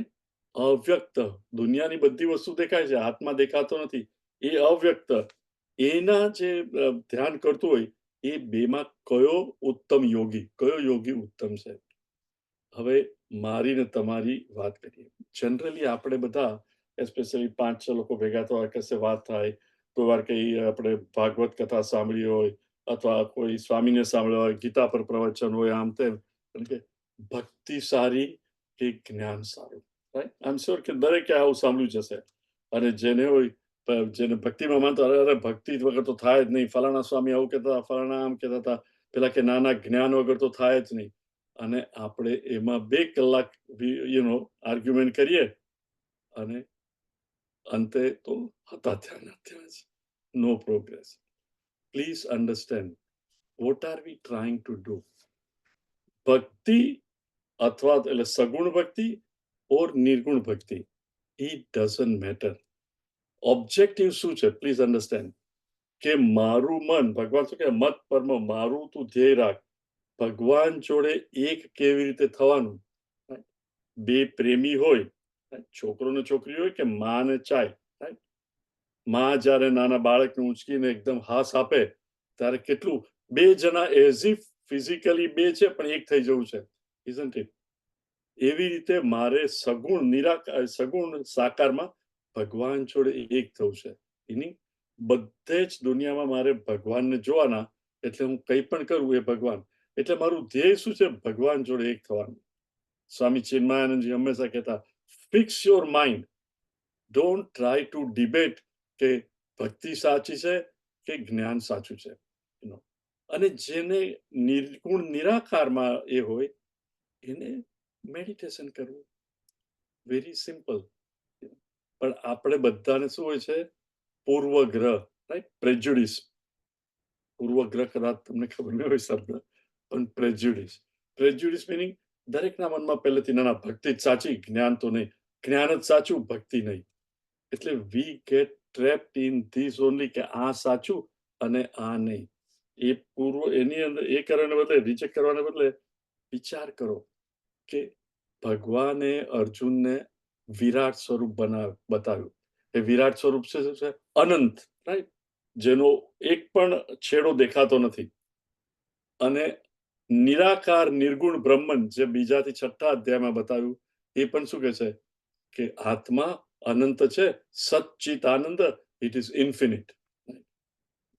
અવ્યક્ત દુનિયાની બધી વસ્તુ દેખાય છે આત્મા દેખાતો નથી એ અવ્યક્ત એના જે ધ્યાન કરતું હોય એ બેમાં કયો યોગી ઉત્તમ છે. હવે મારી ને તમારી વાત કરીએ જનરલી આપણે બધા એસ્પેશિયલી 5-6 લોકો ભેગા થવા કશે વાત થાય કોઈ વાર કઈ આપણે ભાગવત કથા સાંભળી હોય અથવા કોઈ સ્વામીને સાંભળ્યા હોય ગીતા પર પ્રવચન હોય આમ તેમ કે ભક્તિ સારી કે જ્ઞાન સારું રાઈટ આઈ એમ શ્યોર કે દરેકે આવું સાંભળ્યું જશે અને જેને હોય જેને ભક્તિમાં માનતો અરે ભક્તિ વગર તો થાય જ નહીં ફલાણા સ્વામી આવું કહેતા ફલાણા આમ કહેતા હતા પેલા કે નાના જ્ઞાન વગર તો થાય જ નહીં અને આપણે એમાં 2 કલાક આર્ગ્યુમેન્ટ કરીએ અને અંતે તો હતા ત્યાં જ no progress. Please understand what are we trying to do. ભક્તિ અથવા એટલે સગુણ ભક્તિ ઓર નિર્ગુણ ભક્તિ ઇટ ડઝન્ટ મેટર. ઓબ્જેક્ટિવ શું છે પ્લીઝ અન્ડરસ્ટેન્ડ કે મારું મન ભગવાન શું કે મત પરમ મારું તું ધ્યેય રાખ ભગવાન જોડે એક કેવી રીતે થવાનું. 2 પ્રેમી હોય છોકરો ને છોકરી હોય કે માં ને ચાય માં જ્યારે નાના બાળકને ઉંચકીને એકદમ હાસ આપે ત્યારે કેટલું 2 જણા એઝ ઇફ ફિઝિકલી 2 છે પણ એક થઈ જવું છે ઇઝન્ટ ઇટ. એવી રીતે મારે સગુણ સાકારમાં ભગવાન જોડે એક થવું છે એની બધે જ દુનિયામાં મારે ભગવાનને જોવાના એટલે હું કંઈ પણ કરું એ ભગવાન એટલે મારું ધ્યેય શું છે ભગવાન જોડે એક થવાનું. સ્વામી ચિન્મયાનંદજી હંમેશા કહેતા fix your mind don't try to debate કે ભક્તિ સાચી છે કે જ્ઞાન સાચું છે અને જેને નિર્ગુણ નિરાકારમાં એ હોય એને મેડિટેશન કરવું વેરી સિમ્પલ. પણ આપણે બધાને શું હોય છે? પૂર્વગ્રહ, રાઈટ? પ્રેજ્યુડિસ. પૂર્વગ્રહ કદાચ તમને ખબર ન હોય શબ્દ, પણ પ્રેજ્યુડિસ. પ્રેજ્યુડિસ મીનિંગ દરેકના મનમાં પહેલેથી ના ભક્તિ જ સાચી, જ્ઞાન તો નહીં. જ્ઞાન જ સાચું, ભક્તિ નહીં. એટલે we get ટ્રેપ્ડ in this only કે આ સાચું અને આ નહીં. એની અંદર એ કરવાને બદલે, રિજેક્ટ કરવાને બદલે વિચાર કરો કે ભગવાને અર્જુનને વિરાટ સ્વરૂપ બતાવ્યું. એ વિરાટ સ્વરૂપ છે શું છે? અનંત, રાઈટ? જેનો એક પણ છેડો દેખાતો નથી. અને નિરાકાર નિર્ગુણ બ્રહ્મન, જે બીજાથી 6થા અધ્યાયમાં બતાવ્યું, એ પણ શું કહે છે કે આત્મા અનંત છે, સચ્ચિત આનંદ, ઇટ ઇઝ ઇન્ફિનિટ.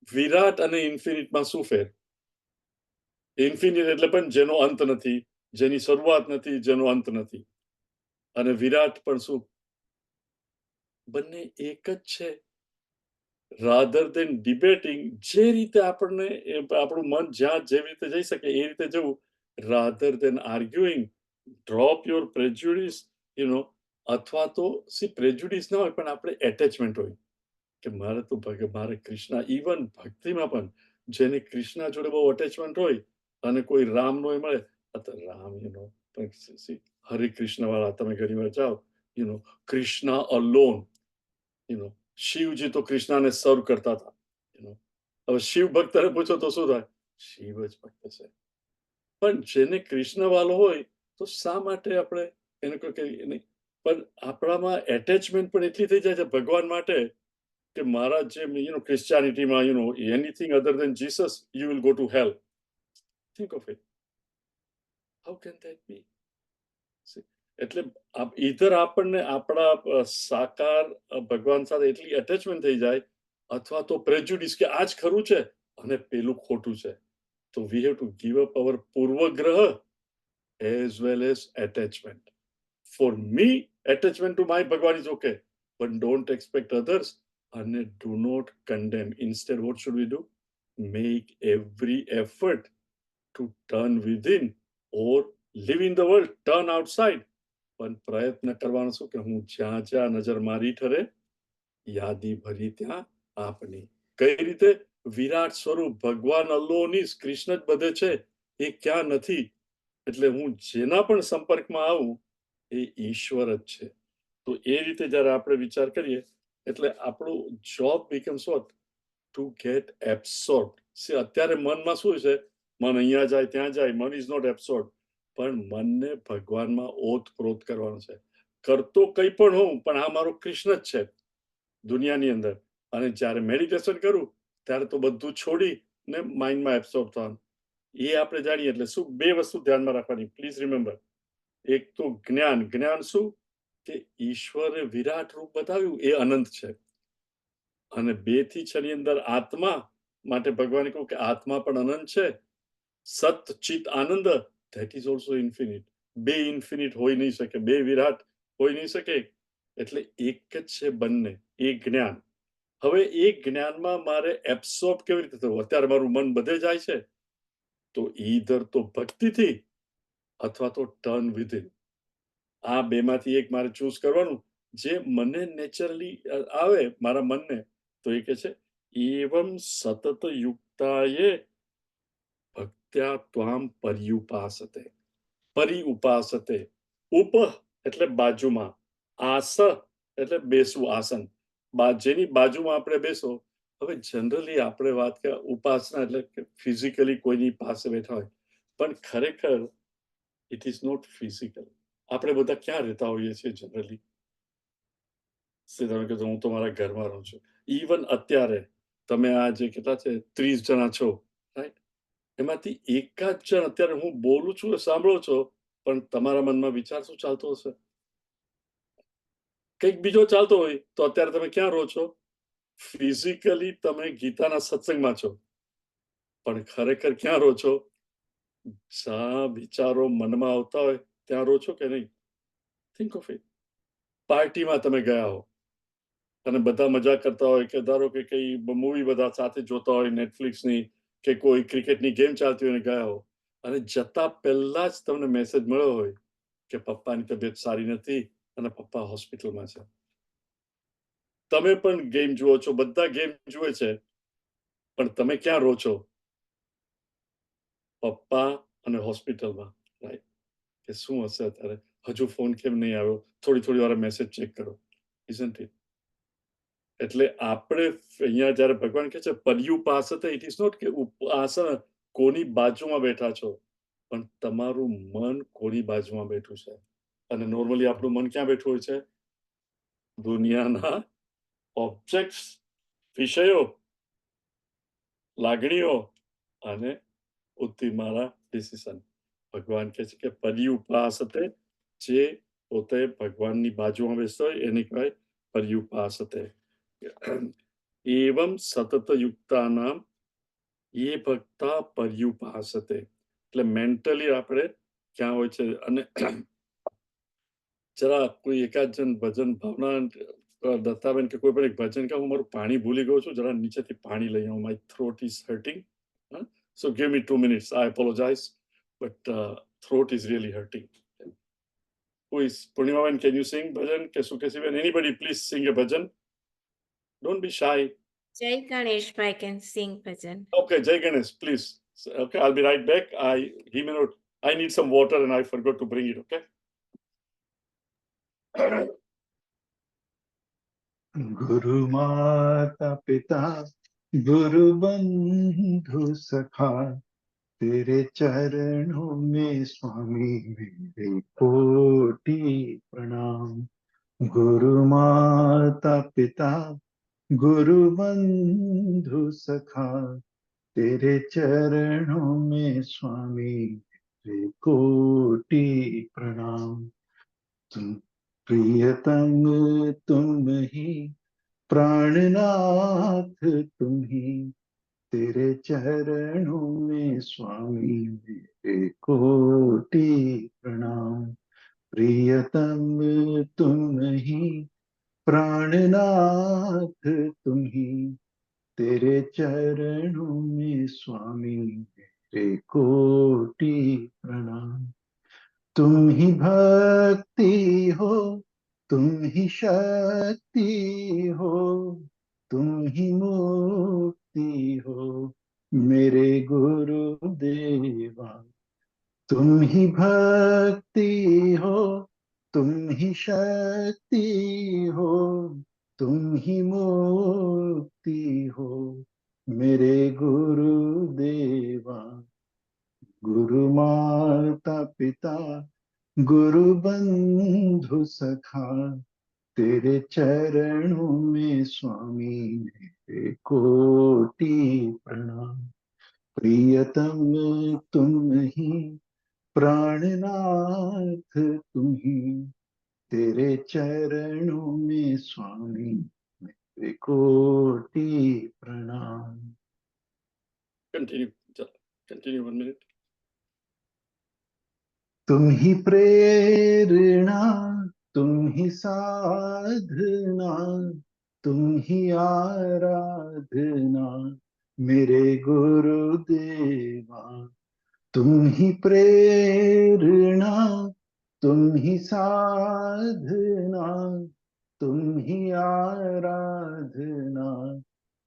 વિરાટ અને ઇન્ફિનિટમાં શું ફેર? ઇન્ફિનિટ એટલે પણ જેનો અંત નથી, જેની શરૂઆત નથી, જેનો અંત નથી. અને વિરાટ પણ શું? બંને એક જ છે. રાધર દેન ડિબેટિંગ, જે રીતે આપણને આપણું મન જ્યાં જેવી રીતે જઈ શકે એ રીતે જવું, rather then આર્ગ્યુઇંગ, drop your prejudice, અથવા તો પ્રેજ્યુડિસ ના હોય પણ આપણે એટેચમેન્ટ હોય કે મારે તો મારે કૃષ્ણ, ઇવન ભક્તિમાં પણ જેને કૃષ્ણ જોડે બહુ અટેચમેન્ટ હોય અને કોઈ રામ નો મળે, રામ હરે કૃષ્ણ વાળા તમે ઘણી વાર જાઓ, કૃષ્ણ અલોન, શિવજી તો કૃષ્ણને સર્વ કરતા હતા. હવે શિવ ભક્તને પૂછો તો શું થાય? શિવ જ ભક્ત છે. પણ જેને કૃષ્ણ વાલો હોય તો શા માટે આપણે એને કોઈ નહીં? પણ આપણામાં એટેચમેન્ટ પણ એટલી થઈ જાય છે ભગવાન માટે કે મારા જે ક્રિશ્ચિયાનિટીમાં anything other than Jesus, you will go to hell. Think of it. How can that be? એટલે ઈધર આપણને આપણા સાકાર ભગવાન સાથે એટલી એટેચમેન્ટ થઈ જાય, અથવા તો પ્રેજ્યુડિસ કે આ જ ખરું છે અને પેલું ખોટું છે. તો we have to give up our પૂર્વગ્રહ as well as attachment. For me, attachment to my Bhagwan is okay, but don't expect others and do not condemn. Instead, what should we do? Make every effort to turn within or live in the world, turn outside. પણ પ્રયત્ન કરવાનો શું કે હું જ્યાં જ્યાં નજર મારી ઠરે, યાદી ભરી ત્યાં આપની. કઈ રીતે? વિરાટ સ્વરૂપ ભગવાન અલ્લોની, કૃષ્ણ જ બધે છે, એ ક્યાં નથી. એટલે હું જેના પણ સંપર્કમાં આવું એ ઈશ્વર જ છે. તો એ રીતે જ્યારે આપણે વિચાર કરીએ એટલે આપણું job becomes what? To get absorb. અત્યારે મનમાં શું છે? મન અહીંયા જાય ત્યાં જાય, મન ઇઝ નોટ એબ્સોર્બ. પણ મનને ભગવાનમાં ઓતપ્રોત કરવાનું છે. કરતો કંઈ પણ હોઉં પણ આ મારો કૃષ્ણ જ છે દુનિયાની અંદર. અને જ્યારે મેડિટેશન કરું ત્યારે તો બધું છોડીને માઇન્ડમાં એબ્સોર્બ થવાનું. એ આપણે જાણીએ એટલે શું? બે વસ્તુ ધ્યાનમાં રાખવાની, પ્લીઝ રિમેમ્બર. એક તો જ્ઞાન. જ્ઞાન શું? કે ઈશ્વરે વિરાટ રૂપ બતાવ્યું એ અનંત છે. અને 2 થી 6 ની અંદર આત્મા માટે ભગવાને કહ્યું કે આત્મા પણ અનંત છે. સત ચિત આનંદ, that is also infinite. 2 infinite હોઈ નહીં શકે, 2 વિરાટ હોઈ નહીં શકે. એટલે એક જ છે બંને, એ જ્ઞાન. હવે એ જ્ઞાનમાં મારે એબ્સોર્બ કેવી રીતે થવું? અત્યારે મારું મન બધે જાય છે, તો ઈધર તો ભક્તિથી અથવા તો ટર્ન વિધિન. આ બેમાંથી એક મારે ચૂઝ કરવાનું, જે મને નેચરલી આવે મારા મનને. તો એ કે છે એવમ સતત યુક્તાયે ભક્ત્યા ત્વામ પર્યુપાસતે. પરિઉપાસતે. ઉપ એટલે બાજુમાં, આસ એટલે બેસવું, આસન. જેની બાજુમાં આપણે બેસો. હવે જનરલી આપણે વાત કે ઉપાસના એટલે ફિઝિકલી કોઈની પાસે બેઠા હોય, પણ ખરેખર ઇટ ઇઝ નોટ ફિઝિકલ. આપણે બધા ક્યાં રહેતા હોઈએ છીએ જનરલી? તમે કીધું હું તો મારા ઘરમાં રહું છું. ઇવન અત્યારે તમે આ જે કેટલા છે 30 જણા છો, રાઈટ? એમાંથી એકાદ જણ અત્યારે હું બોલું છું સાંભળો છો, પણ તમારા મનમાં વિચાર શું ચાલતો હશે? કંઈક બીજો ચાલતો હોય. તો અત્યારે તમે ક્યાં રહો છો? ફિઝિકલી તમે ગીતાના સત્સંગમાં છો, પણ ખરેખર ક્યાં રહો છો? જ્યાં વિચારો મનમાં આવતા હોય ત્યાં રહો છો કે નહીં? Think of it. પાર્ટીમાં તમે ગયા હો અને બધા મજા કરતા હોય કે ધારો કે કઈ મૂવી બધા સાથે જોતા હોય નેટફ્લિક્સની, કે કોઈ ક્રિકેટની ગેમ ચાલતી હોય ગયા હો, અને જતા પહેલા જ તમને મેસેજ મળ્યો હોય કે પપ્પાની તબિયત સારી નથી, અને પપ્પા હોસ્પિટલમાં છે. તમે પણ ગેમ જુઓ છો, બધા ગેમ જુએ છે, પણ તમે ક્યાં રહો છો? પપ્પા અને હોસ્પિટલમાં, રાઈટ? કે શું હશે અત્યારે? હજુ ફોન કેમ નહીં આવ્યો? થોડી વાર મેસેજ ચેક કરો. Isn't it? એટલે આપણે અહીંયા જ્યારે ભગવાન કહે છે પર્યુપાસતે, ઇટ ઇઝ નોટ કે ઉપાસના કોની બાજુમાં બેઠા છો, પણ તમારું મન કોની બાજુમાં બેઠું છે. અને નોર્મલી આપણું મન ક્યાં બેઠું હોય છે? દુનિયાના ઓબ્જેક્ટ્સ, વિષયો, લાગણીઓ અને બુદ્ધિ મારા ડિસિઝન. ભગવાન કહે છે કે પર્યુપાસતે, જે પોતે ભગવાનની બાજુમાં બેસતો હોય એને કહેવાય પર્યુપાસતે. એવમ સતત યુક્તાનામ એ ભક્તા પર્યુપાસતે. એટલે મેન્ટલી આપણે ક્યાં હોય છે. અને જરા કોઈ એકાદ જણ ભજન ભાવના દત્તાબેન કે કોઈ પણ એક ભજન કે હું મારું પાણી ભૂલી ગયો છું, જરા નીચેથી પાણી લઈ આવું, my throat is hurting. So give me 2 minutes. I apologize, but throat is really hurting. Who is Purnimavan? Can you sing bhajan? Kesukesivan? Anybody, please sing a bhajan. Don't be shy. Jai Ganesh, I can sing bhajan. Okay, Jai Ganesh, please. Okay, I'll be right back. He may not. I need some water and I forgot to bring it. Okay. गुरु माता पिता गुरु बंधु सखा, तेरे चरणों में स्वामी मेरे कोटि प्रणाम. गुरु माता पिता गुरु बंधु सखा, तेरे चरणों में स्वामी मेरे कोटि प्रणाम. तुम प्रियतम तुम ही, प्राणनाथ तुम ही, तेरे चरणों में स्वामी मेरे कोटि प्रणाम. प्रियतम तुम ही, प्राणनाथ तुम ही, तेरे चरणों में स्वामी मेरे कोटि प्रणाम. तुम ही भक्ति हो, तुम ही शक्ति हो, तुम ही मुक्ति हो मेरे गुरुदेवा. तुम ही भक्ति हो, तुम ही शक्ति हो, तुम ही मुक्ति हो मेरे गुरुदेवा. गुरु माता पिता गुरु बंधु सखा, तेरे चरणों में स्वामी मेरे कोटि प्रणाम. प्रियतम तुम ही, प्राणनाथ तुम ही, तेरे चरणों में स्वामी मेरे कोटि प्रणाम. Continue. Continue 1 minute. तुम ही प्रेरणा, तुम ही साधना, तुम ही आराधना मेरे गुरुदेवा. तुम ही प्रेरणा, तुम ही साधना, तुम ही आराधना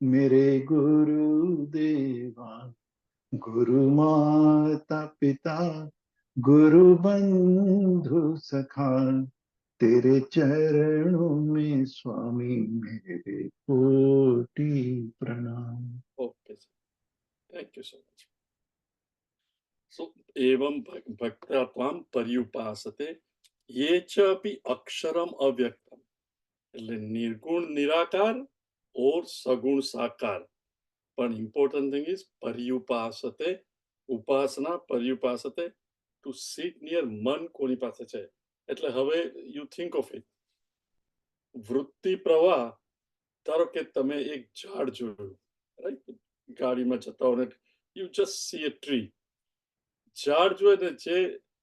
मेरे गुरुदेवा. गुरु माता पिता गुरु बंधु सखा, तेरे चरणों में स्वामी मेरे कोटि प्रणाम. Okay, sir. Thank you so much. So, evam bhakta tvam paryupasate, ye cha api aksharam avyaktam. એટલે નિર્ગુણ નિરાકાર or સગુણ સાકાર. પણ important thing is પર્યુપાસતે, ઉપાસના પર્યુપાસતે, to sit near મન કોની પાસે છે. એટલે હવે you think of it. વૃત્તિ પ્રવાહ, ધારો કે તમે એક ઝાડ જોયું, રાઈટ? ગાડીમાં જતા હો ને you just see a tree. ઝાડ જોઈએ ને જે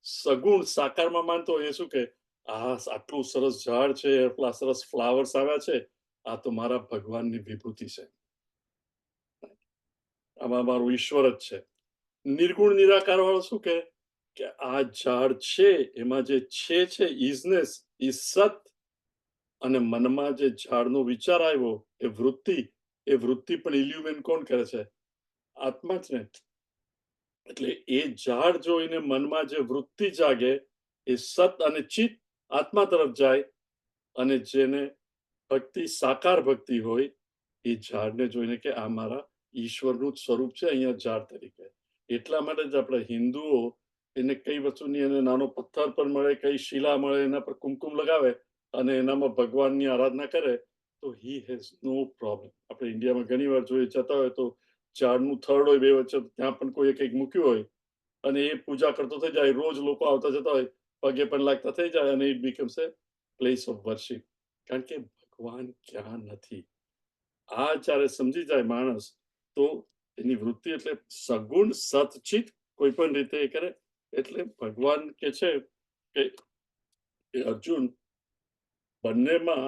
સગુણ સાકારમાં માનતો હોય એ શું કે આટલું સરસ ઝાડ છે, આટલા સરસ ફ્લાવર્સ આવ્યા છે, આ તો મારા ભગવાનની વિભૂતિ છે, આમાં મારું ઈશ્વર જ છે. નિર્ગુણ નિરાકાર વાળો શું કે આ ઝાડ છે એમાં જે છે ઇઝનેસ એ સત અને મનમાં જે ઝાડનો વિચાર આવ્યો એ વૃત્તિ પણ ઇલ્યુમિન કોણ કરે છે? આત્મા જ ને. એટલે એ ઝાડ જોઈને મનમાં જે વૃત્તિ જાગે એ સત અને ચિત્ત આત્મા તરફ જાય, અને જેને ભક્તિ સાકાર ભક્તિ હોય એ ઝાડને જોઈને કે આ મારા ઈશ્વરનું જ સ્વરૂપ છે અહીંયા ઝાડ તરીકે. એટલા માટે જ આપણે હિન્દુઓ એને કઈ વસ્તુની એને નાનો પથ્થર પર મળે, કઈ શિલા મળે, એના પર કુમકુમ લગાવે અને એનામાં ભગવાનની આરાધના કરે તો હી હેઝ નો પ્રોબ્લેમ. આપણે ઇન્ડિયામાં ઘણી વાર જોઈએ જતા હોય તો ઝાડનું થડ હોય બે વચ્ચે, ત્યાં પણ કોઈએ કંઈક મૂક્યું હોય અને એ પૂજા કરતો થઈ જાય, રોજ લોકો આવતા જતા હોય, પગે પણ લાગતા થઈ જાય અને it becomes A place of worship. કારણ કે ભગવાન ક્યાં નથી. આ જ્યારે સમજી જાય માણસ તો એની વૃત્તિ એટલે સગુણ સતચિત કોઈ પણ રીતે એ કરે. એટલે ભગવાન કે છે કે અર્જુન, બંનેમાં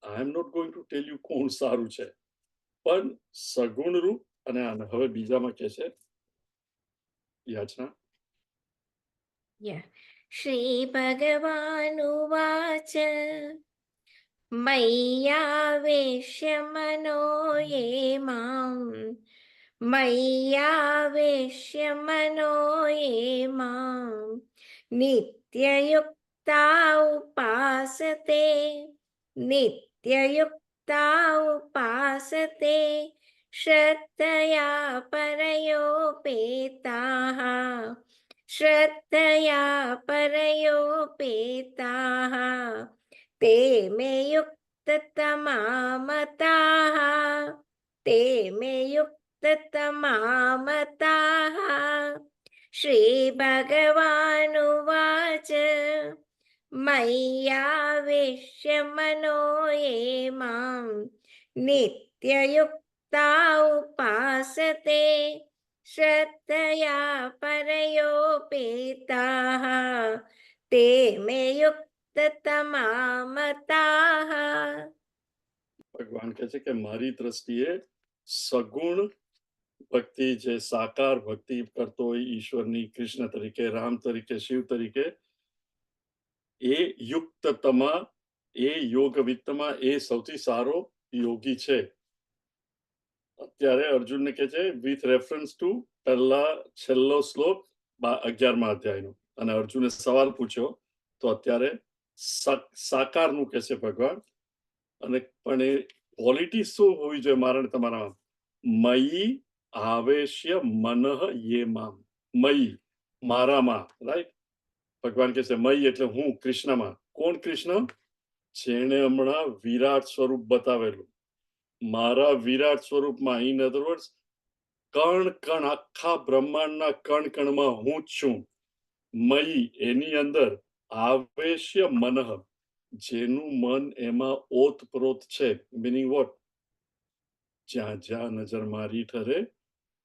I am not going to tell you કોણ સારું છે, પણ સગુણ રૂપ અને હવે બીજામાં કે છે યાચના. શ્રી ભગવાનુવાચ મય્યાવેશ્ય મનો યે મામ નિત્યયુક્તા ઉપાસતે શ્રદ્ધયા પરયોપેતાઃ તે મે યુક્તતમા મતાઃ. શ્રી ભગવાનુવાચ મય્યાવેશ્ય મનો યે મામ નિત્યયુક્તા ઉપાસતે શ્રદ્ધયા પરયોપેતાઃ તે મે યુક્તતમા મતાઃ. ભગવાન કહે છે કે મારી દ્રષ્ટિએ સગુણ ભક્તિ, જે સાકાર ભક્તિ કરતો હોય ઈશ્વરની, કૃષ્ણ તરીકે, રામ તરીકે, શિવ તરીકે, એ યુક્તતમા, એ યોગવિત્તમાં એ સૌથી સારો યોગી છે. અત્યારે અર્જુનને કહે છે વિથ રેફરન્સ ટુ છેલ્લો શ્લોક 11મા અધ્યાયનો. અને અર્જુને સવાલ પૂછ્યો તો અત્યારે સાકારનું કહે છે ભગવાન. અને પણ એ ક્વોલિટી શું હોવી જોઈએ મારા ને તમારામાં? મયી આવેશ્ય મનઃ યે મામ. મયી મારામાં, રાઈટ? ભગવાન કહે છે મયી એટલે હું કૃષ્ણમાં. કોણ કૃષ્ણ? જેણે હમણાં વિરાટ સ્વરૂપ બતાવેલું. મારા વિરાટ સ્વરૂપમાં, ઇન અધર વર્ડ્સ કણ કણ, આખા બ્રહ્માંડના કણ કણમાં હું જ છું. મયી એની અંદર આવેશ્ય મનઃ, જેનું મન એમાં ઓતપ્રોત છે. Meaning what? જ્યાં જ્યાં નજર મારી ઠરે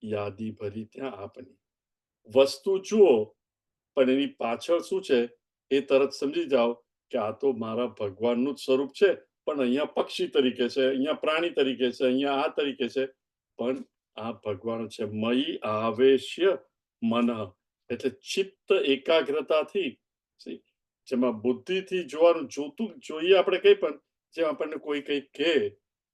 યાદી ભરી ત્યાં આપની. વસ્તુ જુઓ પણ એની પાછળ શું છે એ તરત સમજી જાઓ કે આ તો મારા ભગવાનનું જ સ્વરૂપ છે, પણ અહીંયા પક્ષી તરીકે છે, અહીંયા પ્રાણી તરીકે છે, અહીંયા આ તરીકે છે, પણ આ ભગવાન છે. મયી આવેશ્ય મનઃ એટલે ચિત્ત એકાગ્રતાથી, જેમાં બુદ્ધિથી જોવાનું, જોઈએ આપણે કંઈ પણ, જેમ આપણને કોઈ કંઈ કહે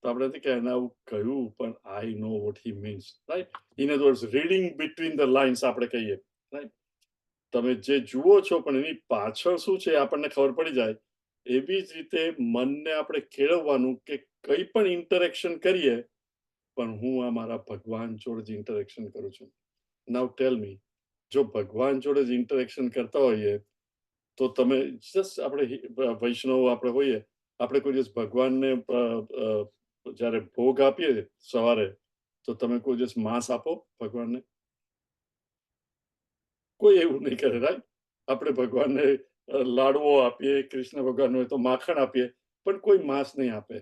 તો આપણે નથી કે એને આવું કહ્યું પણ I know what he means, right? In other words reading between the lines આપણે કહીએ, રાઈટ? તમે જે જુઓ છો પણ એની પાછળ શું છે આપણને ખબર પડી જાય. એવી જ રીતે મનને આપણે કેળવવાનું કે કંઈ પણ ઇન્ટરેક્શન કરીએ પણ હું આ મારા ભગવાન જોડે જ ઇન્ટરેક્શન કરું છું. નાઉ ટેલ મી, જો ભગવાન જોડે જ ઇન્ટરેક્શન કરતા હોઈએ તો તમે જસ્ટ આપણે વૈષ્ણવ આપણે હોઈએ, આપણે કોઈ દિવસ ભગવાનને જ્યારે ભોગ આપીએ સવારે તો તમે કોઈ દિવસ માંસ આપો ભગવાનને? કોઈ એવું નહીં કરે, રાઈટ? આપણે ભગવાનને લાડવો આપીએ, કૃષ્ણ ભગવાન હોય તો માખણ આપીએ, પણ કોઈ માંસ નહીં આપે,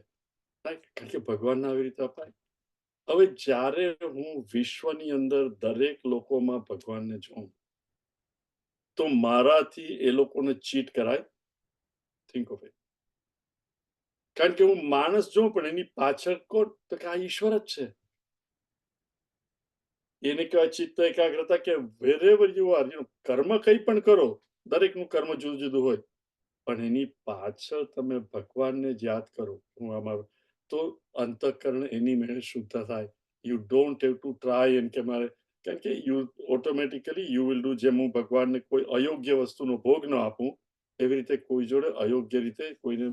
રાઈટ? કારણ કે ભગવાનને આવી રીતે અપાય. હવે જ્યારે હું વિશ્વની અંદર દરેક લોકોમાં ભગવાનને જોઉં તો મારાથી એ લોકોને ચીટ કરાય? Think of it. કારણ કે હું માણસ જોઉં પણ એની પાછળ કોણ? તો કે આ ઈશ્વર જ છે. એને કહેવાય ચિત્ત એકાગ્રતા. કે વેરેવર યુ આર, કર્મ કંઈ પણ કરો, દરેકનું કર્મ જુદું જુદું હોય, પણ એની પાછળ તમે ભગવાનને જ યાદ કરો, હું અમારું, તો અંતઃકરણ એની મેળે શુદ્ધ થાય. You don't have to try and કે મારે, કારણ કે you automatically you will do. જેમ હું ભગવાનને કોઈ અયોગ્ય વસ્તુનો ભોગ ન આપું, એવી રીતે કોઈ જોડે અયોગ્ય રીતે કોઈને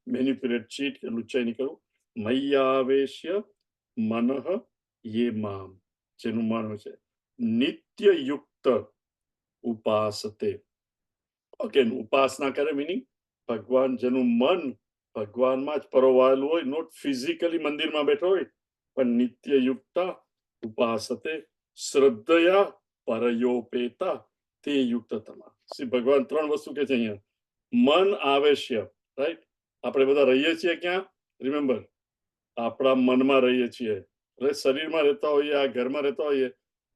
મેનિપ્યુલેટ, ચીટ કે લુચ્ચાઈ નહીં કરું. મય્યાવેશ્ય મનઃ યે મામ, જેનું મન હોય છે નિત્ય યુક્ત ઉપાસતે. અગેન ઉપાસના કરે મિનિંગ ભગવાન, જેનું મન ભગવાનમાં જ પરોવાયેલું હોય, નોટ ફિઝિકલી મંદિરમાં બેઠો હોય, પણ નિત્ય યુક્તા ઉપાસતે શ્રદ્ધયા પરયોપેતા તે યુક્તતમા. શ્રી ભગવાન 3 વસ્તુ કે છે અહીંયા. મન આવેશ્ય, રાઈટ? આપણે બધા રહીએ છીએ ક્યાં? રિમેમ્બર, આપણા મનમાં રહીએ છીએ. એટલે શરીરમાં રહેતા હોઈએ, આ ઘરમાં રહેતા હોઈએ,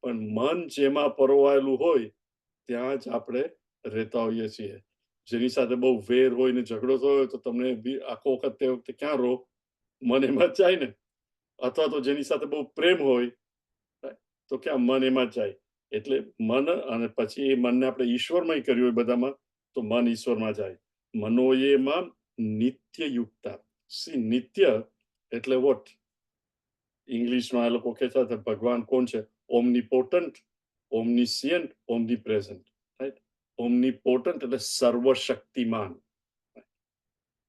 પણ મન જેમાં પરોવાયેલું હોય ત્યાં જ આપણે રહેતા હોઈએ છીએ. જેની સાથે બહુ વેર હોય ને ઝઘડો થયો હોય તો તમને આખો વખત તે વખતે ક્યાં રહો? મન એમાં જ જાય ને. અથવા તો જેની સાથે બહુ પ્રેમ હોય તો ક્યાં? મન એમાં જ જાય. એટલે મન, અને પછી એ મનને આપણે ઈશ્વરમય કર્યું હોય બધામાં, તો મન ઈશ્વરમાં જાય. મનોયેમાં નિત્ય યુક્તા. સી નિત્ય એટલે વોટ? ઇંગ્લિશમાં આ લોકો કહેતા હતા ભગવાન કોણ છે? ઓમનીપોટન્ટ, ઓમનીસિયન્ટ, ઓમનીપ્રેઝન્ટ, રાઈટ? ઓમનીપોટન્ટ એટલે સર્વશક્તિમાન,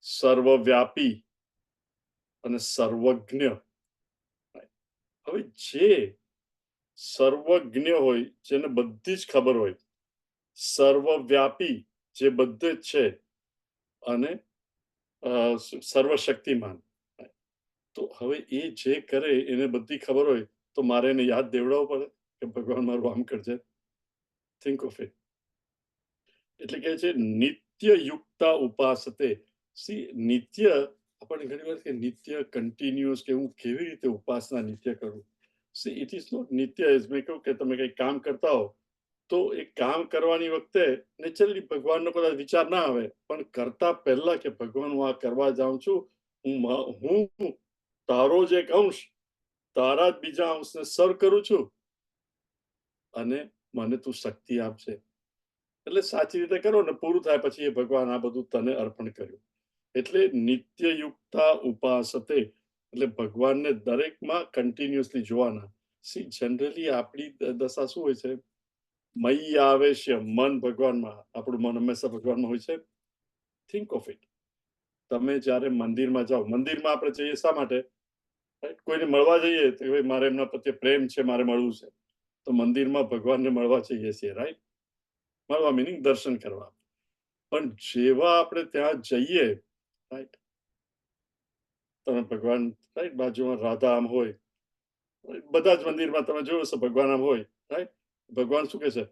સર્વવ્યાપી અને સર્વજ્ઞ. હવે જે સર્વજ્ઞ હોય, જેને બધી જ ખબર હોય, સર્વવ્યાપી જે બધે જ છે, અને સર્વશક્તિમાન. તો હવે એ જે કરે એને બધી ખબર હોય, તો મારે એને યાદ દેવડાવવું પડે કે ભગવાન મારું આમ કરજે. Think of it. એટલે કે છે નિત્ય યુક્તા ઉપાસતે. સી નિત્ય, આપણને ઘણી વાર કે નિત્ય કન્ટિન્યુઅસ, કે હું કેવી રીતે ઉપાસના નિત્ય કરું. સી ઇટ ઇઝ નોટ નિત્ય. એઝ મેં કહ્યું કે તમે કંઈ કામ કરતા હો તો એ કામ કરવાની વખતે નેચરલી ભગવાનનો કદાચ વિચાર ના આવે, પણ કરતા પહેલા કે ભગવાન હું આ કરવા જાઉં છું, હું તારો જ એક અંશ, તારા જ બીજા અંશને સર કરું છું, અને મને તું શક્તિ આપશે. એટલે સાચી રીતે કરો ને, પૂરું થાય પછી એ ભગવાન આ બધું તને અર્પણ કર્યું. એટલે નિત્ય યુક્તા ઉપાસતે એટલે ભગવાનને દરેકમાં કન્ટિન્યુઅસલી જોવાના. સી જનરલી આપણી દશા શું હોય છે? મય આવેશ્ય, મન ભગવાનમાં, આપણું મન હંમેશા ભગવાનમાં હોય છે. Think of it. તમે જ્યારે મંદિરમાં જાઓ, મંદિરમાં આપણે જઈએ શા માટે? કોઈને મળવા જઈએ તો ભાઈ મારે એમના પ્રત્યે પ્રેમ છે, મારે મળવું છે, તો મંદિરમાં ભગવાનને મળવા જઈએ છીએ, રાઈટ? મળવા મિનિંગ દર્શન કરવા. પણ જેવા આપણે ત્યાં જઈએ, રાઈટ, તમે ભગવાન, રાઈટ, બાજુમાં રાધા આમ હોય, બધા જ મંદિરમાં તમે જોયો હશે ભગવાન આમ હોય, રાઈટ? ભગવાન શું કહે છે?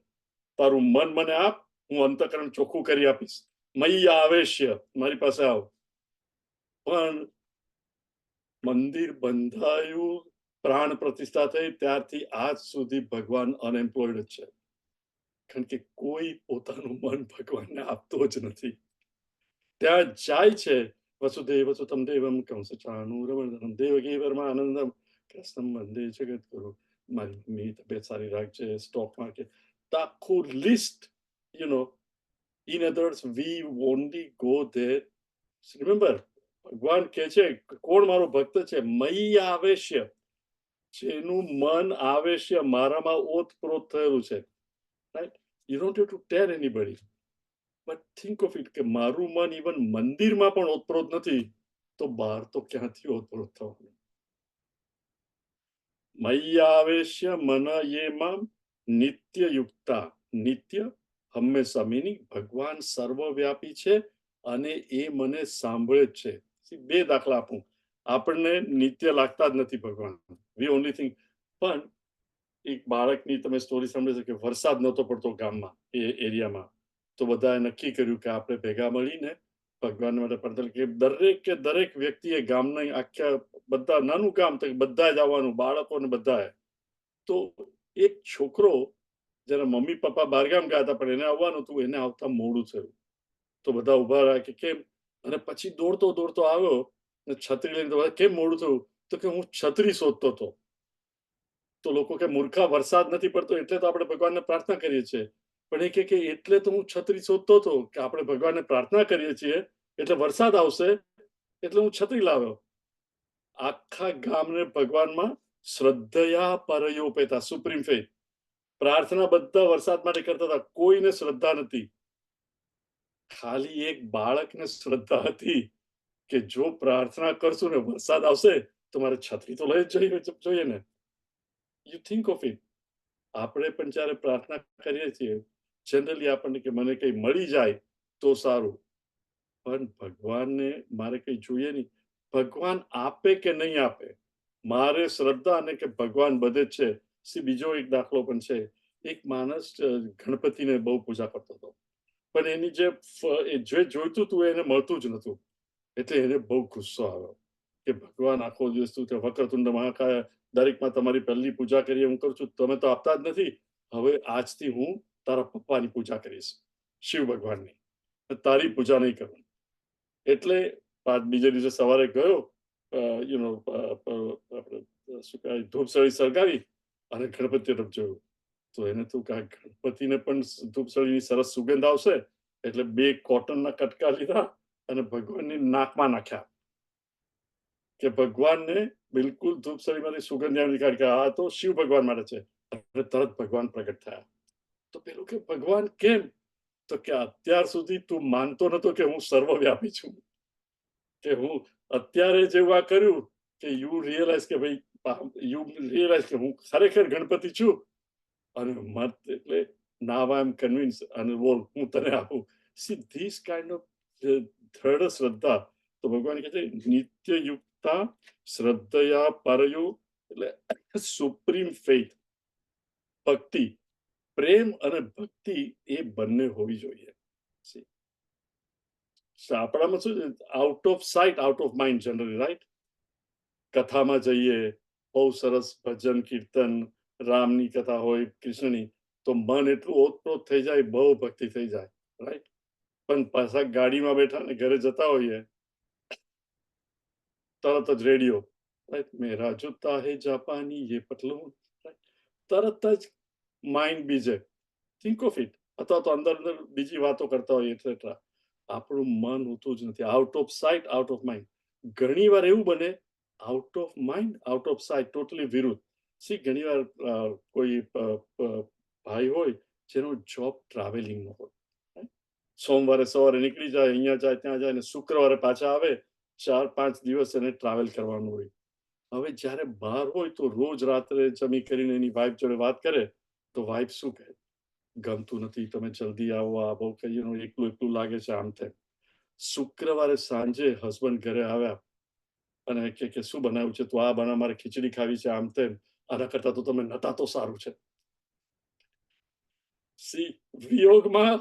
તારું મન મને આપ, હું અંતઃકરણ ચોખ્ખું કરી આપીશ. મય આવેશ્ય, મારી પાસે આવ. પણ મંદિર બંધાયું, પ્રાણ પ્રતિષ્ઠા થઈ ત્યારથી આજ સુધી ભગવાન અનએમ્પ્લોયડ જ છે. કારણ કે કોઈ પોતાનું મન ભગવાનને આપતો જ નથી. ત્યાં જાય છે, વસુદેવ સુતમ દેવમ કંસચાણૂરમર્દનમ દેવકી પરમાનંદમ કૃષ્ણમ વંદે જગદ્ગુરુ. મારી મમ્મી તબિયત સારી રાખજે, સ્ટોક માર્કેટ, આખું list, you know. In other words, we only go there. Remember, ભગવાન કહે છે કોણ મારો ભક્ત છે? મય આવેશ્ય, જેનું મન આવેશ્ય, મારામાં ઓતપ્રોત થયેલું છે, right? You don't have to tell anybody, but think of it કે મારું મન ઇવન મંદિરમાં પણ ઓતપ્રોત નથી, તો બહાર તો ક્યાંથી ઓતપ્રોત થવાનું? મય આવેશ્ય મન યે મામ નિત્ય યુક્તા. નિત્ય હંમેશા, મિનિંગ ભગવાન સર્વવ્યાપી છે અને એ મને સાંભળે જ છે. બે દાખલા આપું. આપણને નિત્ય લાગતા જ નથી ભગવાન, વી ઓનલી થિંક. પણ એક બાળકની તમે સ્ટોરી સાંભળી છે કે વરસાદ નહોતો પડતો ગામમાં, એ એરિયામાં, તો બધાએ નક્કી કર્યું કે આપણે ભેગા મળીને ભગવાન માટે પ્રાર્થના, કે દરેક વ્યક્તિએ ગામના આખા બધા, નાનું ગામ તો બધા જ આવવાનું, બાળકોને બધાએ. તો એક છોકરો જેના મમ્મી પપ્પા બહારગામ ગયા હતા, પણ એને આવવાનું હતું, એને આવતા મોડું થયું. તો બધા ઉભા રહ્યા કે કેમ? અને પછી દોડતો દોડતો આવ્યો ને છત્રી લઈને. કેમ મોડું થયું? તો કે હું છત્રી શોધતો હતો. તો લોકો કે મૂર્ખા, વરસાદ નથી પડતો એટલે તો આપણે ભગવાનને પ્રાર્થના કરીએ છીએ. પણ એ કે એટલે તો હું છત્રી શોધતો હતો કે આપણે ભગવાનને પ્રાર્થના કરીએ છીએ એટલે વરસાદ આવશે એટલે હું છત્રી લાવ્યો. આખા ગામને ભગવાનમાં શ્રદ્ધયા પરયોપેતા, સુપ્રીમ ફેથ. પ્રાર્થના બધા વરસાદ માટે કરતા હતા, કોઈને શ્રદ્ધા નથી. ખાલી એક બાળકને શ્રદ્ધા હતી કે જો પ્રાર્થના કરશું ને વરસાદ આવશે તો મારે છત્રી તો લઈ જ જોઈએ ને. You think of it. આપણે પણ જ્યારે પ્રાર્થના કરીએ છીએ જનરલી આપણને કે મને કંઈ મળી જાય તો સારું, પણ ભગવાનને મારે કંઈ જોઈએ નહીં. ભગવાન આપે કે નહીં આપે, મારે શ્રદ્ધા અને કે ભગવાન બધે જ છે. બીજો એક દાખલો પણ છે. એક માણસ ગણપતિને બહુ પૂજા કરતો હતો, પણ એની જે જોઈતું હતું એને મળતું જ નહોતું. એટલે એને બહુ ગુસ્સો આવ્યો કે ભગવાન આખો દિવસ તું વક્રતુંડ મહાકાય દરેકમાં તમારી પહેલી પૂજા કરીએ હું કરું છું, તમે તો આપતા જ નથી. હવે આજથી હું તારા પપ્પાની પૂજા કરીશ, શિવ ભગવાનની, તારી પૂજા નહીં કરું. એટલે બીજે દિવસે સવારે ગયો, શું કહેવાય, ધૂપસળી સળગાવી અને ગણપતિ તરફ જોયું તો એને તું ગણપતિને પણ ધૂપસળીની સરસ સુગંધ આવશે એટલે 2 કોટનના કટકા લીધા અને ભગવાનની નાકમાં નાખ્યા કે ભગવાનને બિલકુલ ધૂપસળીમાંથી સુગંધ આવી, કારણ કે આ તો શિવ ભગવાન માટે છે. અને તરત ભગવાન પ્રગટ થયા. તો પેલું કે ભગવાન કેમ? તો કે અત્યાર સુધી તું માનતો નતો કે હું સર્વવ્યાપી છું, કે હું અત્યારે જેવું આ કર્યું કે યુ રિયલાઇઝ કે ભાઈ કે હું ખરેખર ગણપતિ છું અને મત એટલે નાવ આઈ એમ કન્વિન્સ અને બોલ હું તને આપું. સી ધીસ કાઇન્ડ ઓફ દ્રઢ શ્રદ્ધા. તો ભગવાન કહે છે નિત્ય યુક્તા શ્રદ્ધયા પરયો, એટલે સુપ્રીમ ફેથ, ભક્તિ, પ્રેમ અને ભક્તિ એ બંને હોવી જોઈએ. આપણામાં શું છે, out of site out of mind generally, right? કથામાં જઈએ, બહુ સરસ ભજન કીર્તન, રામની કથા હોય, કૃષ્ણની, તો મન એટલું ઓતપ્રોત થઈ જાય, બહુ ભક્તિ થઈ જાય, રાઈટ? પણ પાછા ગાડીમાં બેઠા ને ઘરે જતા હોઈએ તરત જ રેડિયો, રાઈટ? મેરા જૂતા હે જાપાની યે પતલું, તરત જ માઇન્ડ બીજે, થિંક ઓફ ઇટ. અથવા તો અંદર અંદર બીજી વાતો કરતા હોય એટસેટ્રા. આપણું મન હોતું જ નથી. Out of site out of mind. ઘણી વાર એવું બને out of mind out of site, totally વિરુદ્ધ. ઘણી વાર કોઈ ભાઈ હોય જેનો જોબ ટ્રાવેલિંગનો હોય, સોમવારે સવારે નીકળી જાય, અહીંયા જાય ત્યાં જાય, ને શુક્રવારે પાછા આવે, 4-5 દિવસ એને ટ્રાવેલ કરવાનું હોય. હવે જ્યારે બહાર હોય તો રોજ રાત્રે જમી કરીને એની વાઈફ જોડે વાત કરે તો વાઈફ શું કહે, ગમતું નથી, તમે જલ્દી આવો, આ બહુ કહીએ, એકલું એકલું લાગે છે, આમ તેમ. શુક્રવારે સાંજે હસબન્ડ ઘરે આવ્યા અને કે શું બનાવ્યું છે? તો આ બના, મારે ખીચડી ખાવી છે, આમ તેમ. આના કરતા તો તમે નતા તો સારું છે. વિયોગમાં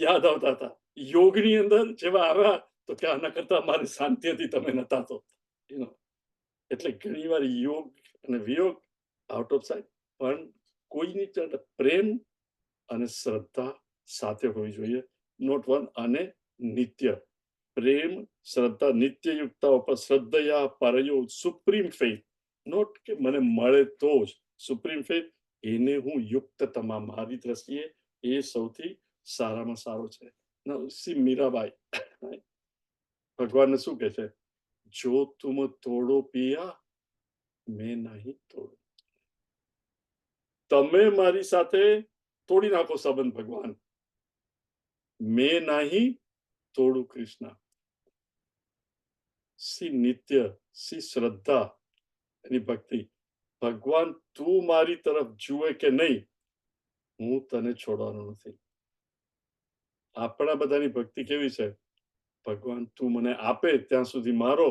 યાદ આવતા હતા, યોગની અંદર જેવા આવ્યા તો કે આના કરતા મારી શાંતિ હતી, તમે નતા તો. એટલે ઘણી વાર યોગ અને વિયોગ આઉટ ઓફ સાઇટ, પણ કોઈની પ્રેમ અને શ્રદ્ધા સાથે હોવી જોઈએ. Not one. અને નિત્ય પ્રેમ, શ્રદ્ધા, નિત્ય યુક્તા ઉપર શ્રદ્ધયા પરયો, સુપ્રીમ ફેથ. નોટ કે મને મળે તો જ, સુપ્રીમ ફેથ, એને હું યુક્તતમા, મારી દ્રષ્ટિએ એ સૌથી સારામાં સારો છે. મીરાબાઈ ભગવાનને શું કહે છે? જો તુમ તોડો પિયા મેં નહીં તોડું. તમે મારી સાથે તોડી નાખો સંબંધ ભગવાન, મેં નહીં તોડું કૃષ્ણ. નિત્ય, શ્રદ્ધા, એની ભક્તિ. ભગવાન તું મારી તરફ જુએ કે નહીં, હું તને છોડવાનો નથી. આપણા બધાની ભક્તિ કેવી છે? ભગવાન તું મને આપે ત્યાં સુધી મારો.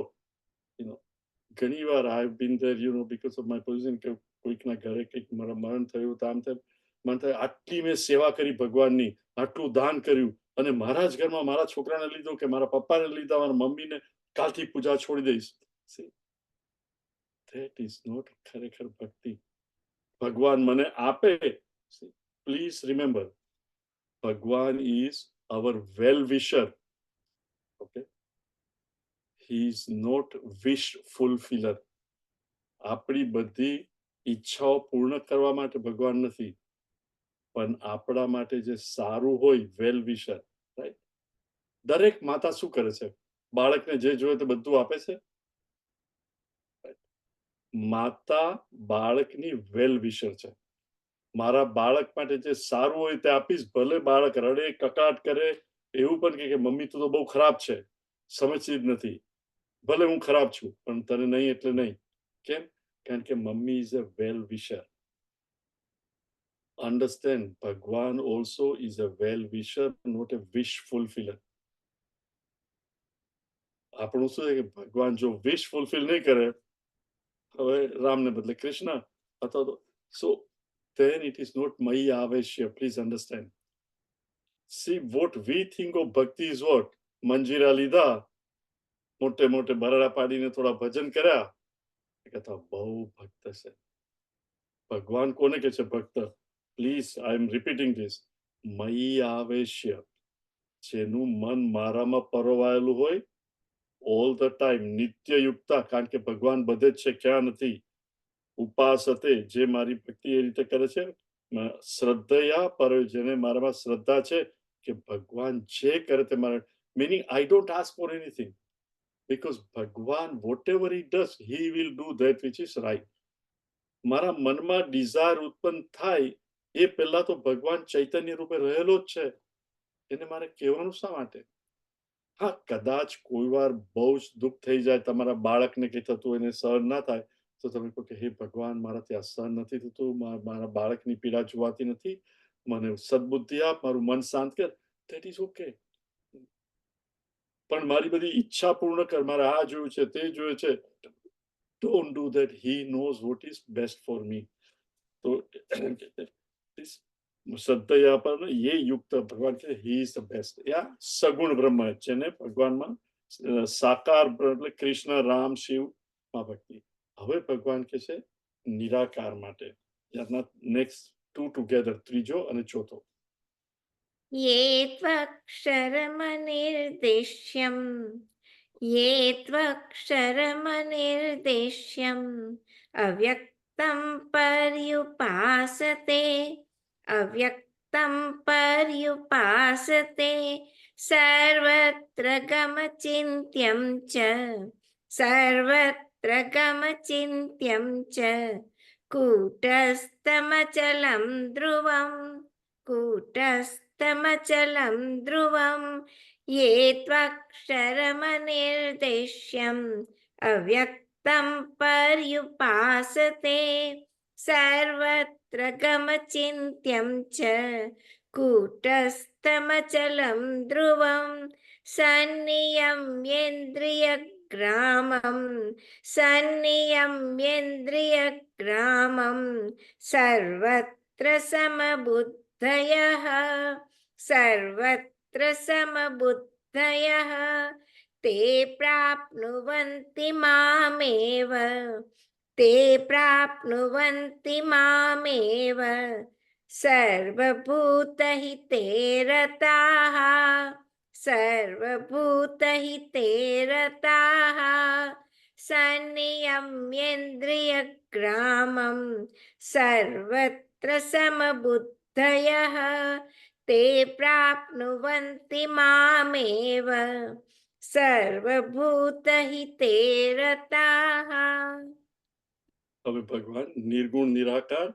ઘણી વાર I been there, because of my position, કે કોઈકના ઘરે કંઈક મરણ થયું, આમ તેમ, મન થાય આટલી મેં સેવા કરી ભગવાનની, આટલું દાન કર્યું, અને મારા જ ઘરમાં મારા છોકરાને લીધો કે મારા પપ્પાને લીધા, મારા મમ્મીને, કાલથી પૂજા છોડી દઈશ. That is not ખરેખર ભક્તિ. ભગવાન મને આપે. Please remember, Bhagwan is our well wisher. Okay, he is not wish fulfiller. આપણી બધી ઈચ્છાઓ પૂર્ણ કરવા માટે ભગવાન નથી, પણ આપણા માટે જે સારું હોય વેલ વિશર, રાઈટ? દરેક માતા શું કરે છે? બાળકને જે જોઈએ તે બધું આપે છે. માતા બાળકની વેલ વિશર છે. મારા બાળક માટે જે સારું હોય તે આપીશ, ભલે બાળક રડે, કકળાટ કરે, એવું પણ કહે કે મમ્મી તું તો બહુ ખરાબ છે, સમજતી જ નથી, ભલે હું ખરાબ છું પણ તને નહીં એટલે નહીં. કેમ? કારણ કે mummy is a well wisher. Understand, Bhagwan also is a well wisher, not a wish fulfiller. આપણું શું છે કે ભગવાન જો વિશ ફુલફિલ નહીં કરે, હવે રામને બદલે કૃષ્ણ અથવા તો, so then it is not મયી આવશ્ય. Please understand. See, what we think of bhakti is what? મંજીરા લીધા, મોટે મોટે બરાડા પાડીને થોડા ભજન કર્યા, એ કહેતા બહુ ભક્ત છે. ભગવાન કોને કહે છે ભક્ત? Please, I am repeating this. મયી આવેશ્ય, જેનું મન મારામાં પરોવાયેલું હોય, ઓલ ધ ટાઈમ, નિત્યયુક્તા, કારણ કે ભગવાન બધે જ છે, ક્યાં નથી. ઉપાસતે, જે મારી ભક્તિ એ રીતે કરે છે. શ્રદ્ધયા પર, જેને મારામાં શ્રદ્ધા છે કે ભગવાન જે કરે તે મારા, meaning I don't ask for anything, because ભગવાન whatever he does, he will do that which is right. મારા મનમાં ડિઝાયર ઉત્પન્ન થાય એ પહેલા તો ભગવાન ચૈતન્ય રૂપે રહેલો જ છે, એને મારે કહેવાનું શા માટે? હા, કદાચ કોઈ વાર બહુ જ દુઃખ થઈ જાય, તમારા બાળકને કંઈ થતું એને સહન ના થાય, તો તમે કહો કે હે ભગવાન, મારાથી આ સહન નથી થતું, મારા બાળકની પીડા જોવાતી નથી, મને સદબુદ્ધિ આપ, મારું મન શાંત કર. That is okay. પણ મારી બધી ઈચ્છા પૂર્ણ કર, મારે આ જોયું છે, તે જોયું છે. Don't do that. He knows what is best for me. તો શ્રદ્ધયા પર એ યુક્ત ભગવાન કે he is the best. યા સગુણ બ્રહ્મ છે ને ભગવાનમાં સાકાર એટલે કૃષ્ણ, રામ, શિવ માં ભક્તિ. હવે ભગવાન કે છે નિરાકાર માટે. નેક્સ્ટ ટુ ટુગેધર, ત્રીજો અને ચોથો. ये त्वक्षरमनिर्देश्यम् ये त्वक्षरमनिर्देश्यम् अव्यक्तं पर्युपासते अव्यक्तं पर्युपासते सर्वत्र गमचिन्त्यं च सर्वत्र गमचिन्त्यं च कूटस्थमचलं ध्रुवं कूटस्थमचलं ध्रुवं ये त्वक्षरमनिर्देश्यम् अव्यक्तं पर्युपासते सर्वत्र गमचिन्त्यं च कूटस्थमचलं ध्रुवं सन्नियम्येन्द्रियग्रामं सन्नियम्येन्द्रियग्रामं सर्वत्र समबुद्धयः सर्वत्र समबुद्धयः ते प्राप्नुवन्ति मामेव ते प्राप्नुवन्ति मामेव सर्वभूतहिते रताः सर्वभूतहिते रताः सन्नियम्येन्द्रियग्रामं सर्वत्र समबुद्धयः ते प्राप्नुवन्ति मामेव सर्वभूतहिते रताः. હવે ભગવાન નિર્ગુણ નિરાકાર,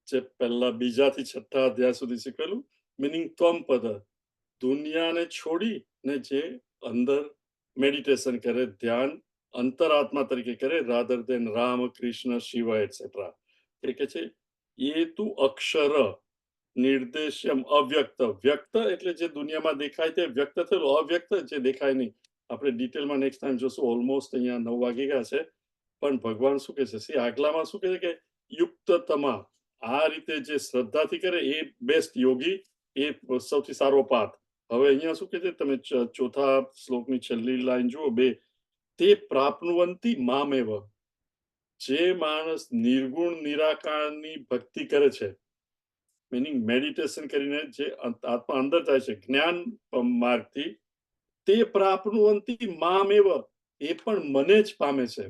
જે પહેલા બીજાથી છઠ્ઠા અધ્યાય સુધી શીખવેલું, મિનિંગ ત્વમ પદ, દુનિયાને છોડી ને જે અંદર મેડિટેશન કરે, ધ્યાન અંતરાત્મા તરીકે કરે, rather than Ram, Krishna, Shiv etcetera. એ કે છે એ તું અક્ષર નિર્દેશ્યમ અવ્યક્ત, વ્યક્ત એટલે જે દુનિયામાં દેખાય તે વ્યક્ત થયેલું, અવ્યક્ત જે દેખાય નહીં. આપણે ડિટેલમાં નેક્સ્ટ ટાઈમ જોશું. ઓલમોસ્ટ અહીંયા 9 વાગી ગયા છે. પણ ભગવાન શું કહે છે? આગલામાં શું કહે છે કે યુક્તતમા, આ રીતે જે શ્રદ્ધાથી કરે એ બેસ્ટ યોગી, એ સૌથી સારો પાથ. હવે અહીંયા શું કહે છે? તમે ચોથા શ્લોકની છેલ્લી લાઈન જુઓ, 2, તે પ્રાપ્નુવંતી મામેવ, જે માણસ નિર્ગુણ નિરાકારની ભક્તિ કરે છે, મીનિંગ મેડિટેશન કરીને જે આત્મા અંદર જાય છે જ્ઞાન માર્ગથી, તે પ્રાપ્નુવંતી મામેવ, એ પણ મને જ પામે છે.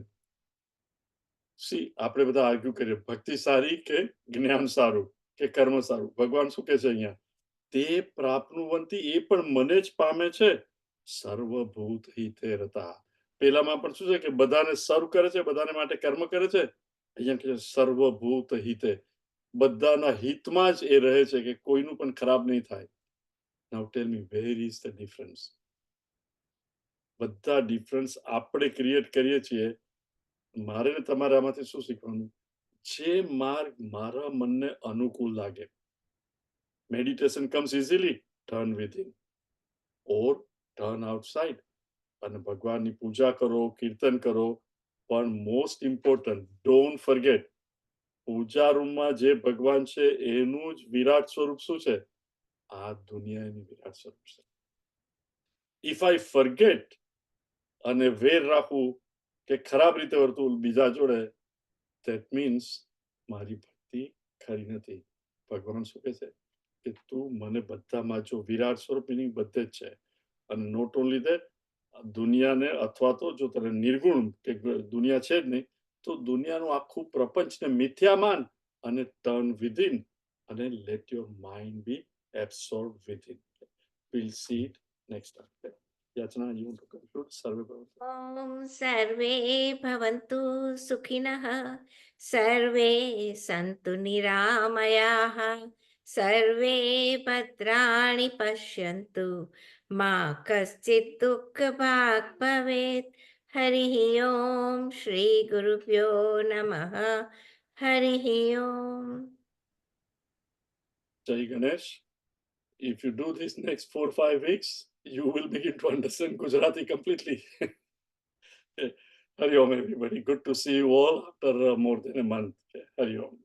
સી, આપણે બધા આર્ગ્યુ કરીએ ભક્તિ સારી કે જ્ઞાન સારું. કે કર્મ સારું. ભગવાન શું કહે છે અહીંયા? તે પ્રાપ્નુવંતી, એ પણ મને જ પામે છે. સર્વભૂત હિતે રતા. પેલામાં પણ શું છે કે બધાને સર્વ કરે છે, બધાને માટે કર્મ કરે છે. અહીંયા કહે છે સર્વભૂત હિતે. બધાના હિતમાં જ એ રહે છે કે કોઈનું પણ ખરાબ નહીં થાય. નાઉ ટેલ મી, વેર ઇઝ ધ ડિફરન્સ? બધા ડિફરન્સ આપણે ક્રિએટ કરીએ છીએ. મારે ને તમારે આમાંથી શું શીખવાનું? જે માર્ગ મારા મનને અનુકૂળ લાગે. Meditation comes easily, turn within or turn outside. અને ભગવાનની પૂજા કરો, કીર્તન કરો, પણ મોસ્ટ ઇમ્પોર્ટન્ટ, ડોન્ટ ફર્ગેટ, પૂજા રૂમમાં જે ભગવાન છે એનું જ વિરાટ સ્વરૂપ શું છે? આ દુનિયાનું વિરાટ સ્વરૂપ છે. ઇફ આઈ ફર્ગેટ અને વેર રાખવું કે ખરાબ રીતે વર્તવું બીજા જોડે, ધેટ મીન્સ મારી ભક્તિ ખરી નથી. ભગવાન શું કહે છે કે તું મને બધામાં જો, વિરાટ સ્વરૂપ મિનિંગ બધે જ છે. અને નોટ ઓનલી ધેટ, દુનિયાને અથવા તો જો તને નિર્ગુણ કે દુનિયા છે જ નહીં, તો દુનિયાનું આખું પ્રપંચને મિથ્યા માન અને ટર્ન વિધિન અને let your mind be absorb within. Will see it next time. યાચના, યુ ટુ કન્ક્લુડ. સર્વે ભવन्तु. ॐ सर्वे भवन्तु सुखिनः, सर्वे सन्तु निरामयाः, सर्वे भद्राणि पश्यन्तु, मा कश्चित् दुःखभाग् भवेत्. हरिः ॐ श्रीगुरुभ्यो नमः. हरिः ॐ. Jai Ganesh. If you do this next 4-5 weeks, you will begin to understand Gujarati completely. Hari Om, everybody. Good to see you all after more than a month. Hari Om.